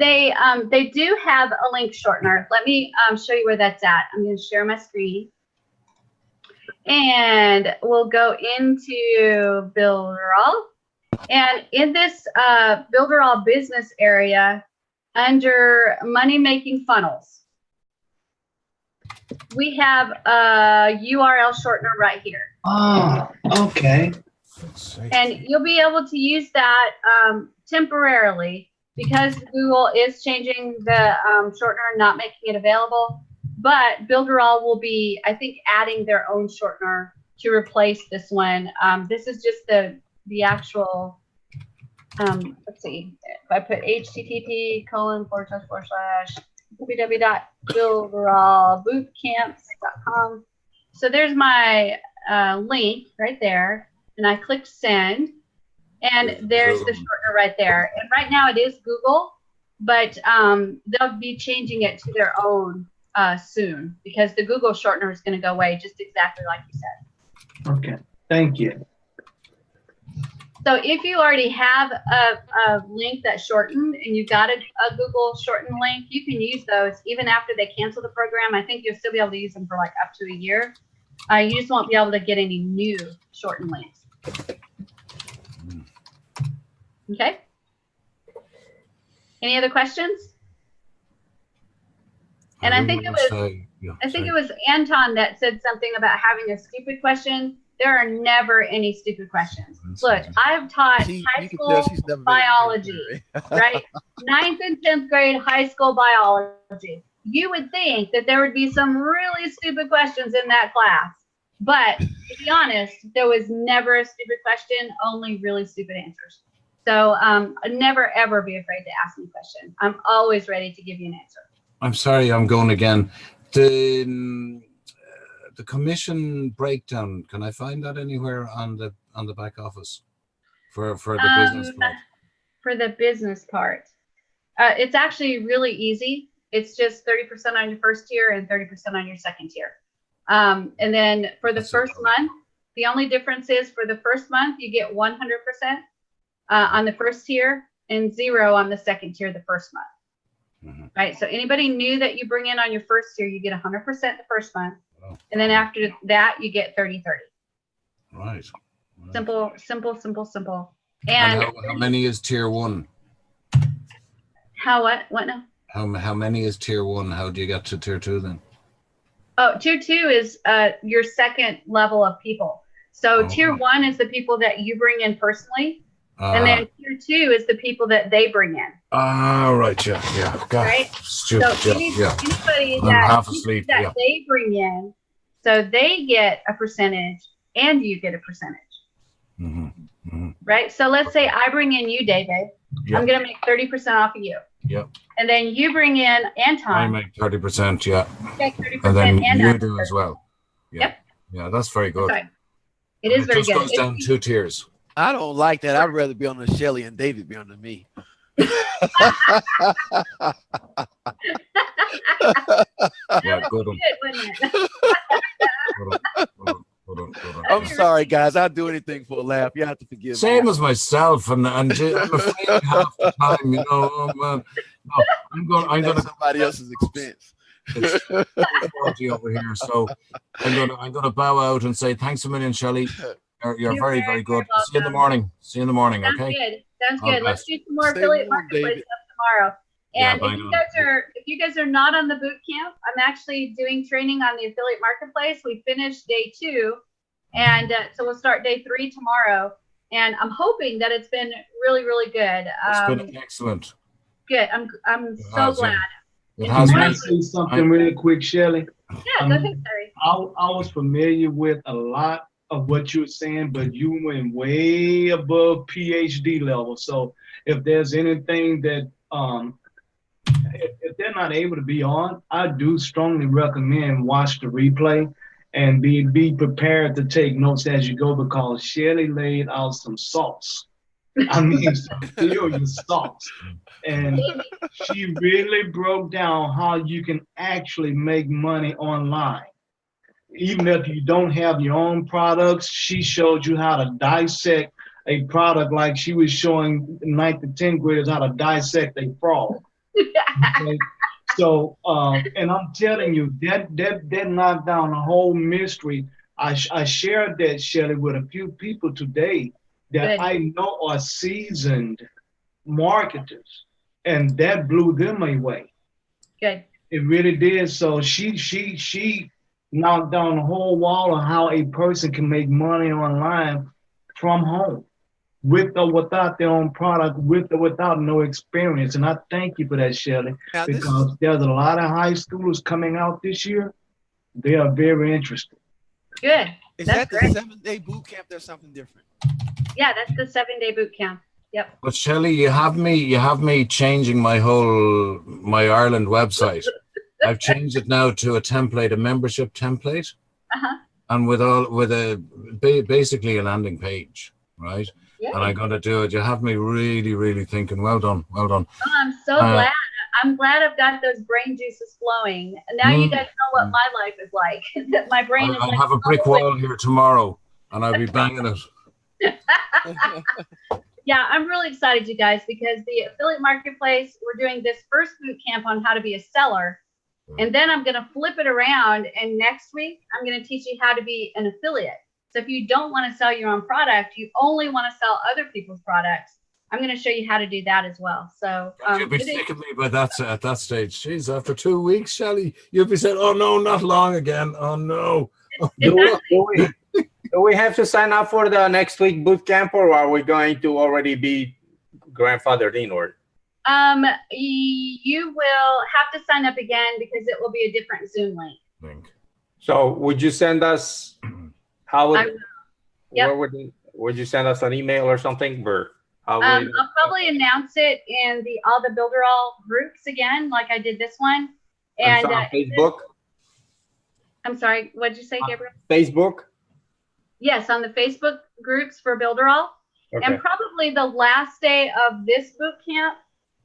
They do have a link shortener. Let me show you where that's at. I'm going to share my screen. And we'll go into Builderall. And in this Builderall business area, under money-making funnels, we have a URL shortener right here. Oh, okay. And you'll be able to use that temporarily because Google is changing the shortener, not making it available. But Builderall will be, I think, adding their own shortener to replace this one. This is just the actual, let's see, if I put http://www.builderallbootcamps.com. So there's my link right there, and I click send, and there's the shortener right there. And right now it is Google, but they'll be changing it to their own soon because the Google shortener is going to go away just exactly like you said. Okay, thank you. So if you already have a link that's shortened and you've got a Google shortened link, you can use those even after they cancel the program. I think you'll still be able to use them for like up to a year. You just won't be able to get any new shortened links. Okay. Any other questions? And I think it was Anton that said something about having a stupid question. There are never any stupid questions. Look, I've taught high school biology, right? 9th and 10th grade high school biology. You would think that there would be some really stupid questions in that class. But to be honest, there was never a stupid question, only really stupid answers. So never, ever be afraid to ask me a question. I'm always ready to give you an answer. I'm sorry, I'm going again. The commission breakdown, can I find that anywhere on the back office for the business part? For the business part, it's actually really easy. It's just 30% on your first tier and 30% on your second tier. And then for the first month, the only difference is for the first month, you get 100% on the first tier and 0 on the second tier the first month. Right. So anybody new that you bring in on your first tier, you get 100% the first month. And then after that, you get 30-30. Right. Simple, simple, simple, simple. And how many is tier 1? How what? What now? How many is tier 1? How do you get to tier 2 then? Oh, tier 2 is your second level of people. So tier 1 is the people that you bring in personally. And then tier 2 is the people that they bring in. Right, yeah. God, right? stupid, so anybody that they bring in, so they get a percentage and you get a percentage. Right? So let's say I bring in you, David. I'm going to make 30% off of you. Yep. And then you bring in Anton. I make 30%, yeah. You make 30%, and then you Anton do as well. Yeah. Yep. Yeah, that's very good. That's right. It is very good. It just goes down 2 tiers. I don't like that. I'd rather be on the Shelly and David be on the me. Yeah, good one. I'm sorry, guys. I'll do anything for a laugh. You have to forgive me. Same as myself, and I'm afraid half the time, you know. No, I'm going to somebody else's expense. It's 40 over here, so I'm gonna bow out and say thanks a million, Shelley. You're very, very good. See you in the morning. See you in the morning. Sounds Okay. Good. Sounds good. Let's do some more affiliate marketplace stuff tomorrow. And if you guys are not on the boot camp, I'm actually doing training on the affiliate marketplace. We finished day 2, and so we'll start day 3 tomorrow. And I'm hoping that it's been really, really good. It's been excellent. Good. I'm so glad. It has Can I say something really quick, Shelley? Yeah, go ahead, Terry. I was familiar with a lot of what you were saying, but you went way above PhD level. So if there's anything that if they're not able to be on, I do strongly recommend watch the replay and be prepared to take notes as you go, because Shelley laid out some sauce. I mean, some serious sauce. And she really broke down how you can actually make money online. Even if you don't have your own products, she showed you how to dissect a product, like she was showing 9th and 10th graders how to dissect a frog. Okay? So, and I'm telling you, that knocked down the whole mystery I shared that, Shelley, with a few people today that I know are seasoned marketers, and that blew them away. Good. It really did. So she knocked down the whole wall of how a person can make money online from home, with or without their own product, with or without no experience. And I thank you for that, Shelley, because there's a lot of high schoolers coming out this year. They are very interested. Good. Is That's that the 7-day boot camp? There's something different. Yeah, that's the 7-day boot camp. Yep. But Shelley, you have me changing my Ireland website. I've changed it now to a membership template, and basically a landing page, right? Yeah. And I'm going to do it. You have me really, really thinking. Well done, well done. Oh, I'm so glad. I'm glad I've got those brain juices flowing. And now you guys know what my life is like. That my brain is I'll like, have a brick wall here tomorrow, and I'll be banging it. Yeah, I'm really excited, you guys, because the affiliate marketplace, we're doing this first boot camp on how to be a seller. And then I'm going to flip it around. And next week, I'm going to teach you how to be an affiliate. So if you don't want to sell your own product, you only want to sell other people's products, I'm going to show you how to do that as well. So you'll be sick of me by at that stage. Jeez, after 2 weeks, Shelley, you'll be saying, "Oh no, not long again. Oh no." Do we have to sign up for the next week boot camp, or are we going to already be grandfathered in? Or you will have to sign up again because it will be a different Zoom link. So would you send us? How would? Yep. Would you send us an email or something? Or I'll probably announce it in all the Builderall groups again, like I did this one. And on Facebook. I'm sorry, what did you say, Gabriel? Facebook. Yes, on the Facebook groups for Builderall. Okay. And probably the last day of this boot camp,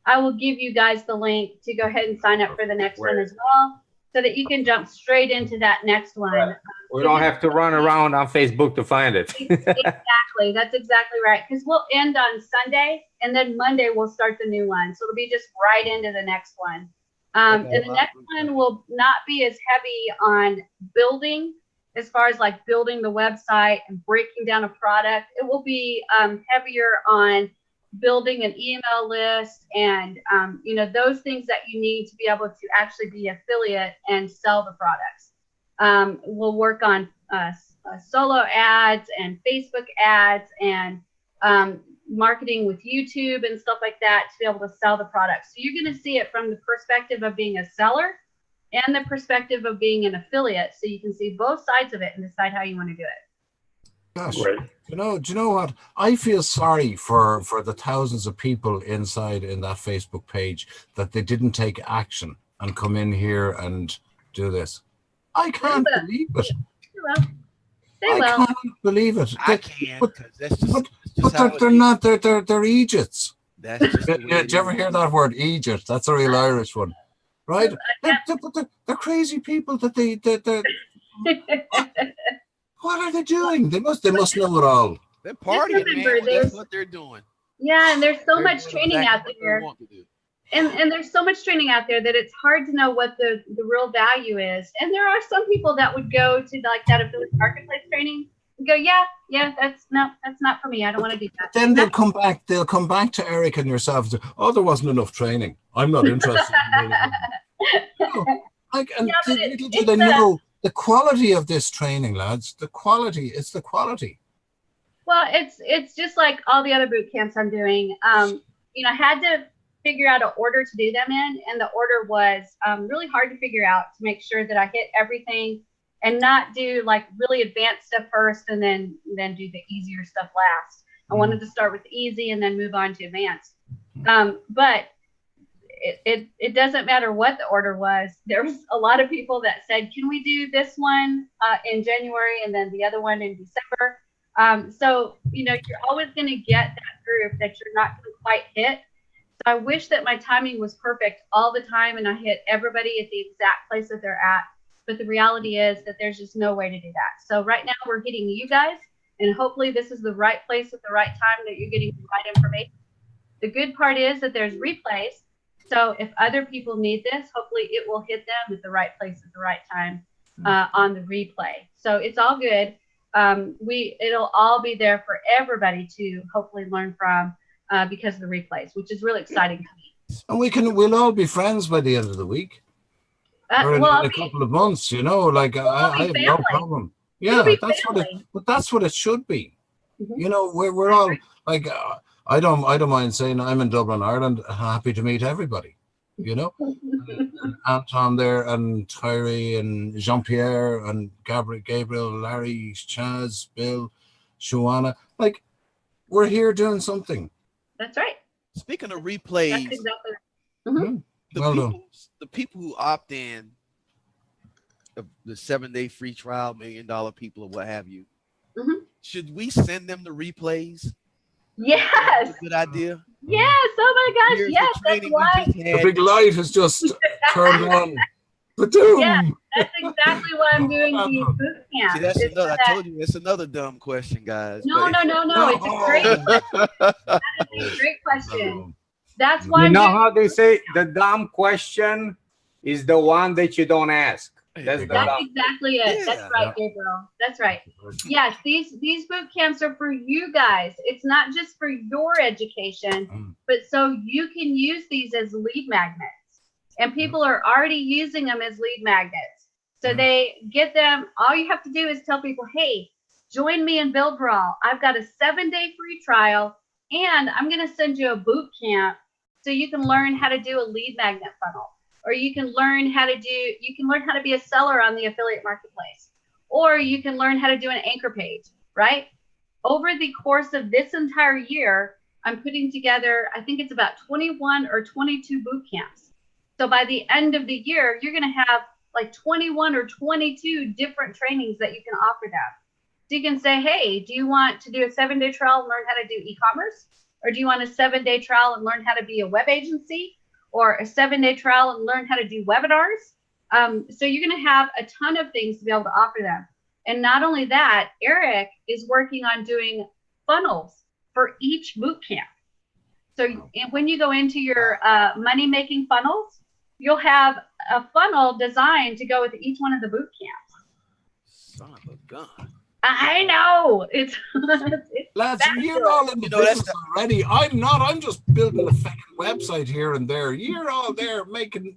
I will give you guys the link to go ahead and sign up for the next one as well, so that you can jump straight into that next one. Right. We don't have to run around on Facebook to find it. Exactly. That's exactly right. Because we'll end on Sunday, and then Monday we'll start the new one. So it'll be just right into the next one. And the next one will not be as heavy on building, as far as like building the website and breaking down a product. It will be heavier on building an email list and those things that you need to be able to actually be affiliate and sell the products. We'll work on solo ads and Facebook ads and marketing with YouTube and stuff like that to be able to sell the products. So you're going to see it from the perspective of being a seller and the perspective of being an affiliate, so you can see both sides of it and decide how you want to do it. Gosh, do you know what? I feel sorry for the thousands of people inside in that Facebook page that they didn't take action and come in here and do this. I can't believe it. They will. I can't believe it. I can, because that's just but they're not. They're Egypts. That's just did you ever hear that word, Egypt? That's a real Irish one, right? They're crazy people. What are they doing? They must know it all. They're partying, man. That's what they're doing. Yeah, and there's so much training out there. And there's so much training out there that it's hard to know what the real value is. And there are some people that would go to like that affiliate marketplace training and go, yeah, that's not for me. I don't want to do that. Then they'll come back to Eric and yourself and say, "Oh, there wasn't enough training. I'm not interested." Little do they know the quality of this training, lads. The quality. It's the quality. Well, it's just like all the other boot camps I'm doing. I had to figure out an order to do them in, and the order was really hard to figure out to make sure that I hit everything and not do like really advanced stuff first and then do the easier stuff last. I wanted to start with easy and then move on to advanced. But it doesn't matter what the order was. There was a lot of people that said, "Can we do this one in January and then the other one in December?" So you're always going to get that group that you're not going to quite hit. So I wish that my timing was perfect all the time and I hit everybody at the exact place that they're at. But the reality is that there's just no way to do that. So right now we're hitting you guys, and hopefully this is the right place at the right time that you're getting the right information. The good part is that there's replays. So if other people need this, hopefully it will hit them at the right place at the right time. on the replay. So it's all good. It'll all be there for everybody to hopefully learn from because of the replays, which is really exciting to me. And we'll all be friends by the end of the week. Or in a couple of months, you know, like I have no problem. Yeah, that's what it should be. You know, we're all like, I don't mind saying I'm in Dublin, Ireland, happy to meet everybody. You know, and Anton there, and Tyree, and Jean-Pierre, and Gabriel, Larry, Chaz, Bill, Shuana. Like, we're here doing something. That's right. Speaking of replays, that's exactly. The people who opt in, the 7-day free trial, $1 million people, or what have you, should we send them the replays? Yes. Good idea. Yes. Oh my gosh. Here's yes. That's why. The big light has just turned on. Ba-doom. Yeah, that's exactly why I'm doing these boot camps. See, that's another, I told you, it's another dumb question, guys. No. It's a great question. That is a great question. That's why. You know how they say the dumb question is the one that you don't ask. That's exactly it. Yeah. That's right, Gabriel. That's right. Yes, these boot camps are for you guys. It's not just for your education, but so you can use these as lead magnets. And people are already using them as lead magnets. So they get them. All you have to do is tell people, hey, join me in Builderall. I've got a 7-day free trial, and I'm going to send you a boot camp so you can learn how to do a lead magnet funnel. Or you can learn how to be a seller on the affiliate marketplace, or you can learn how to do an anchor page, right? Over the course of this entire year, I'm putting together, I think it's about 21 or 22 boot camps. So by the end of the year, you're going to have like 21 or 22 different trainings that you can offer them. So you can say, hey, do you want to do a 7-day trial and learn how to do e-commerce? Or do you want a 7-day trial and learn how to be a web agency? Or a 7-day trial and learn how to do webinars. So you're going to have a ton of things to be able to offer them. And not only that, Eric is working on doing funnels for each boot camp. So when you go into your money-making funnels, you'll have a funnel designed to go with each one of the boot camps. Son of a gun. I know. It's lads, you're all in the business already. I'm not. I'm just building a fucking website here and there. You're all there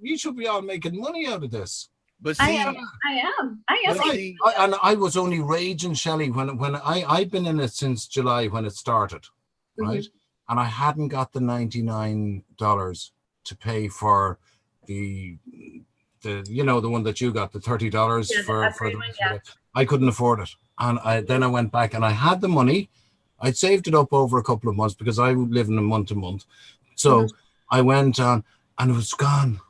you should be all making money out of this. But see, I am. And I was only raging, Shelley, when I've been in it since July when it started, right? And I hadn't got the $99 to pay for the one that you got, the $30 for I couldn't afford it. And then I went back and I had the money. I'd saved it up over a couple of months because I would live in a month to month. So I went on and it was gone.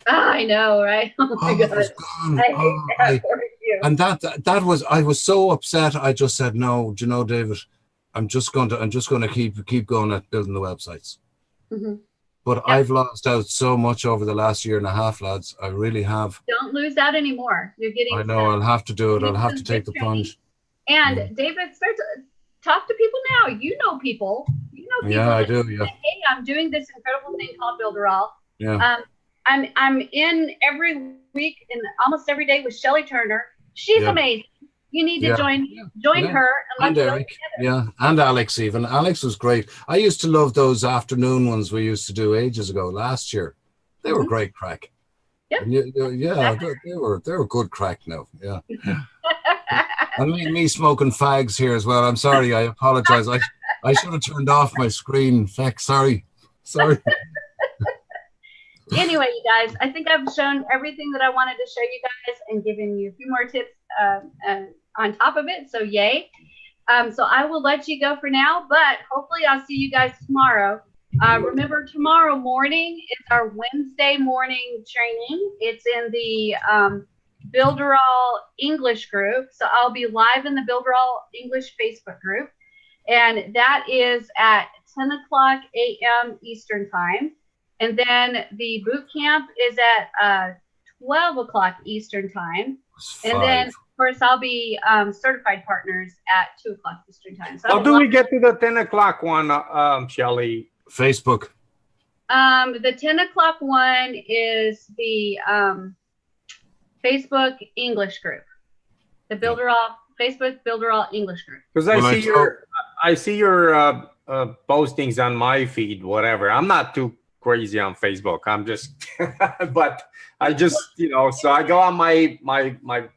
Oh, I know, right? Oh my God. It was gone. I hate that for you. And that was, I was so upset. I just said, no, do you know, David, I'm just going to keep going at building the websites. But I've lost out so much over the last year and a half, lads. I really have. Don't lose out anymore. You're getting. I know. I'll have to do it. I'll have to take the plunge. And David, start to talk to people now. You know people. Yeah, I do. Yeah. Say, hey, I'm doing this incredible thing called Builderall. Yeah. I'm in every week and almost every day with Shelley Turner. She's amazing. You need to join her and Eric, and Alex even. Alex was great. I used to love those afternoon ones we used to do ages ago, last year. They were great crack. Yep. They were good crack now. Yeah. And me smoking fags here as well. I'm sorry. I apologize. I should have turned off my screen. Feck, sorry. Anyway, you guys, I think I've shown everything that I wanted to show you guys and given you a few more tips on top of it. So yay. So I will let you go for now, but hopefully I'll see you guys tomorrow. Remember, tomorrow morning is our Wednesday morning training. It's in the Builderall English group. So I'll be live in the Builderall English Facebook group. And that is at 10 o'clock a.m. Eastern time. And then the boot camp is at 12 o'clock Eastern time. And then, of course, I'll be certified partners at 2 o'clock Eastern time. So how do we get to the 10 o'clock one, Shelley? Facebook. The 10 o'clock one is the Facebook English group. The Builderall Facebook Builderall English group. Because I see your postings on my feed, whatever. I'm not too crazy on Facebook. I'm just, but I just, so I go on my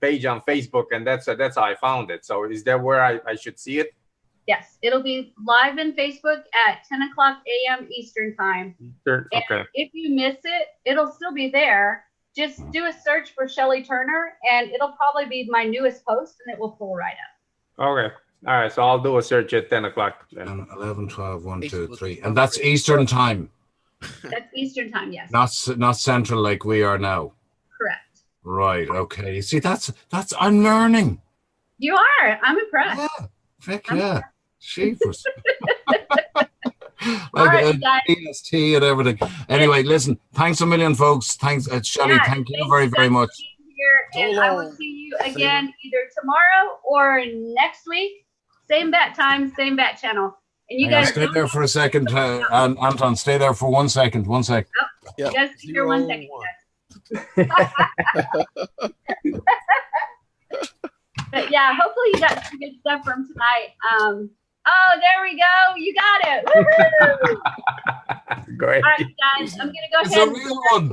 page on Facebook, and that's how I found it. So is that where I should see it? Yes, it'll be live in Facebook at 10 o'clock a.m. Eastern time. Sure. Okay. And if you miss it, it'll still be there. Just do a search for Shelly Turner, and it'll probably be my newest post, and it will pull right up. Okay. All right. So I'll do a search at 10 o'clock. 11, 12, 1, 2, 3. And that's Eastern time. That's Eastern time, yes. Not Central like we are now. Correct. Right. Okay. See, that's I'm learning. You are. I'm impressed. Yeah. Heck yeah. Sheepers. All right, guys. EST and everything. Anyway, listen, thanks a million, folks. Thanks, Shelly. Yeah, thank you very, very much. Here, and I will see you again either tomorrow or next week. Same bat time, same bat channel. And you guys stay there for a second, Anton. Stay there for 1 second. 1 sec. Oh, you guys keep here 1 second. But yeah, hopefully you got some good stuff from tonight. Oh, there we go. You got it. Woo-hoo! Great. All right, guys. I'm going to go It's ahead a real one.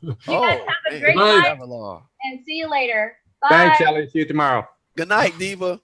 You guys have a great night and see you later. Bye. Thanks, Shelly. See you tomorrow. Good night, Diva.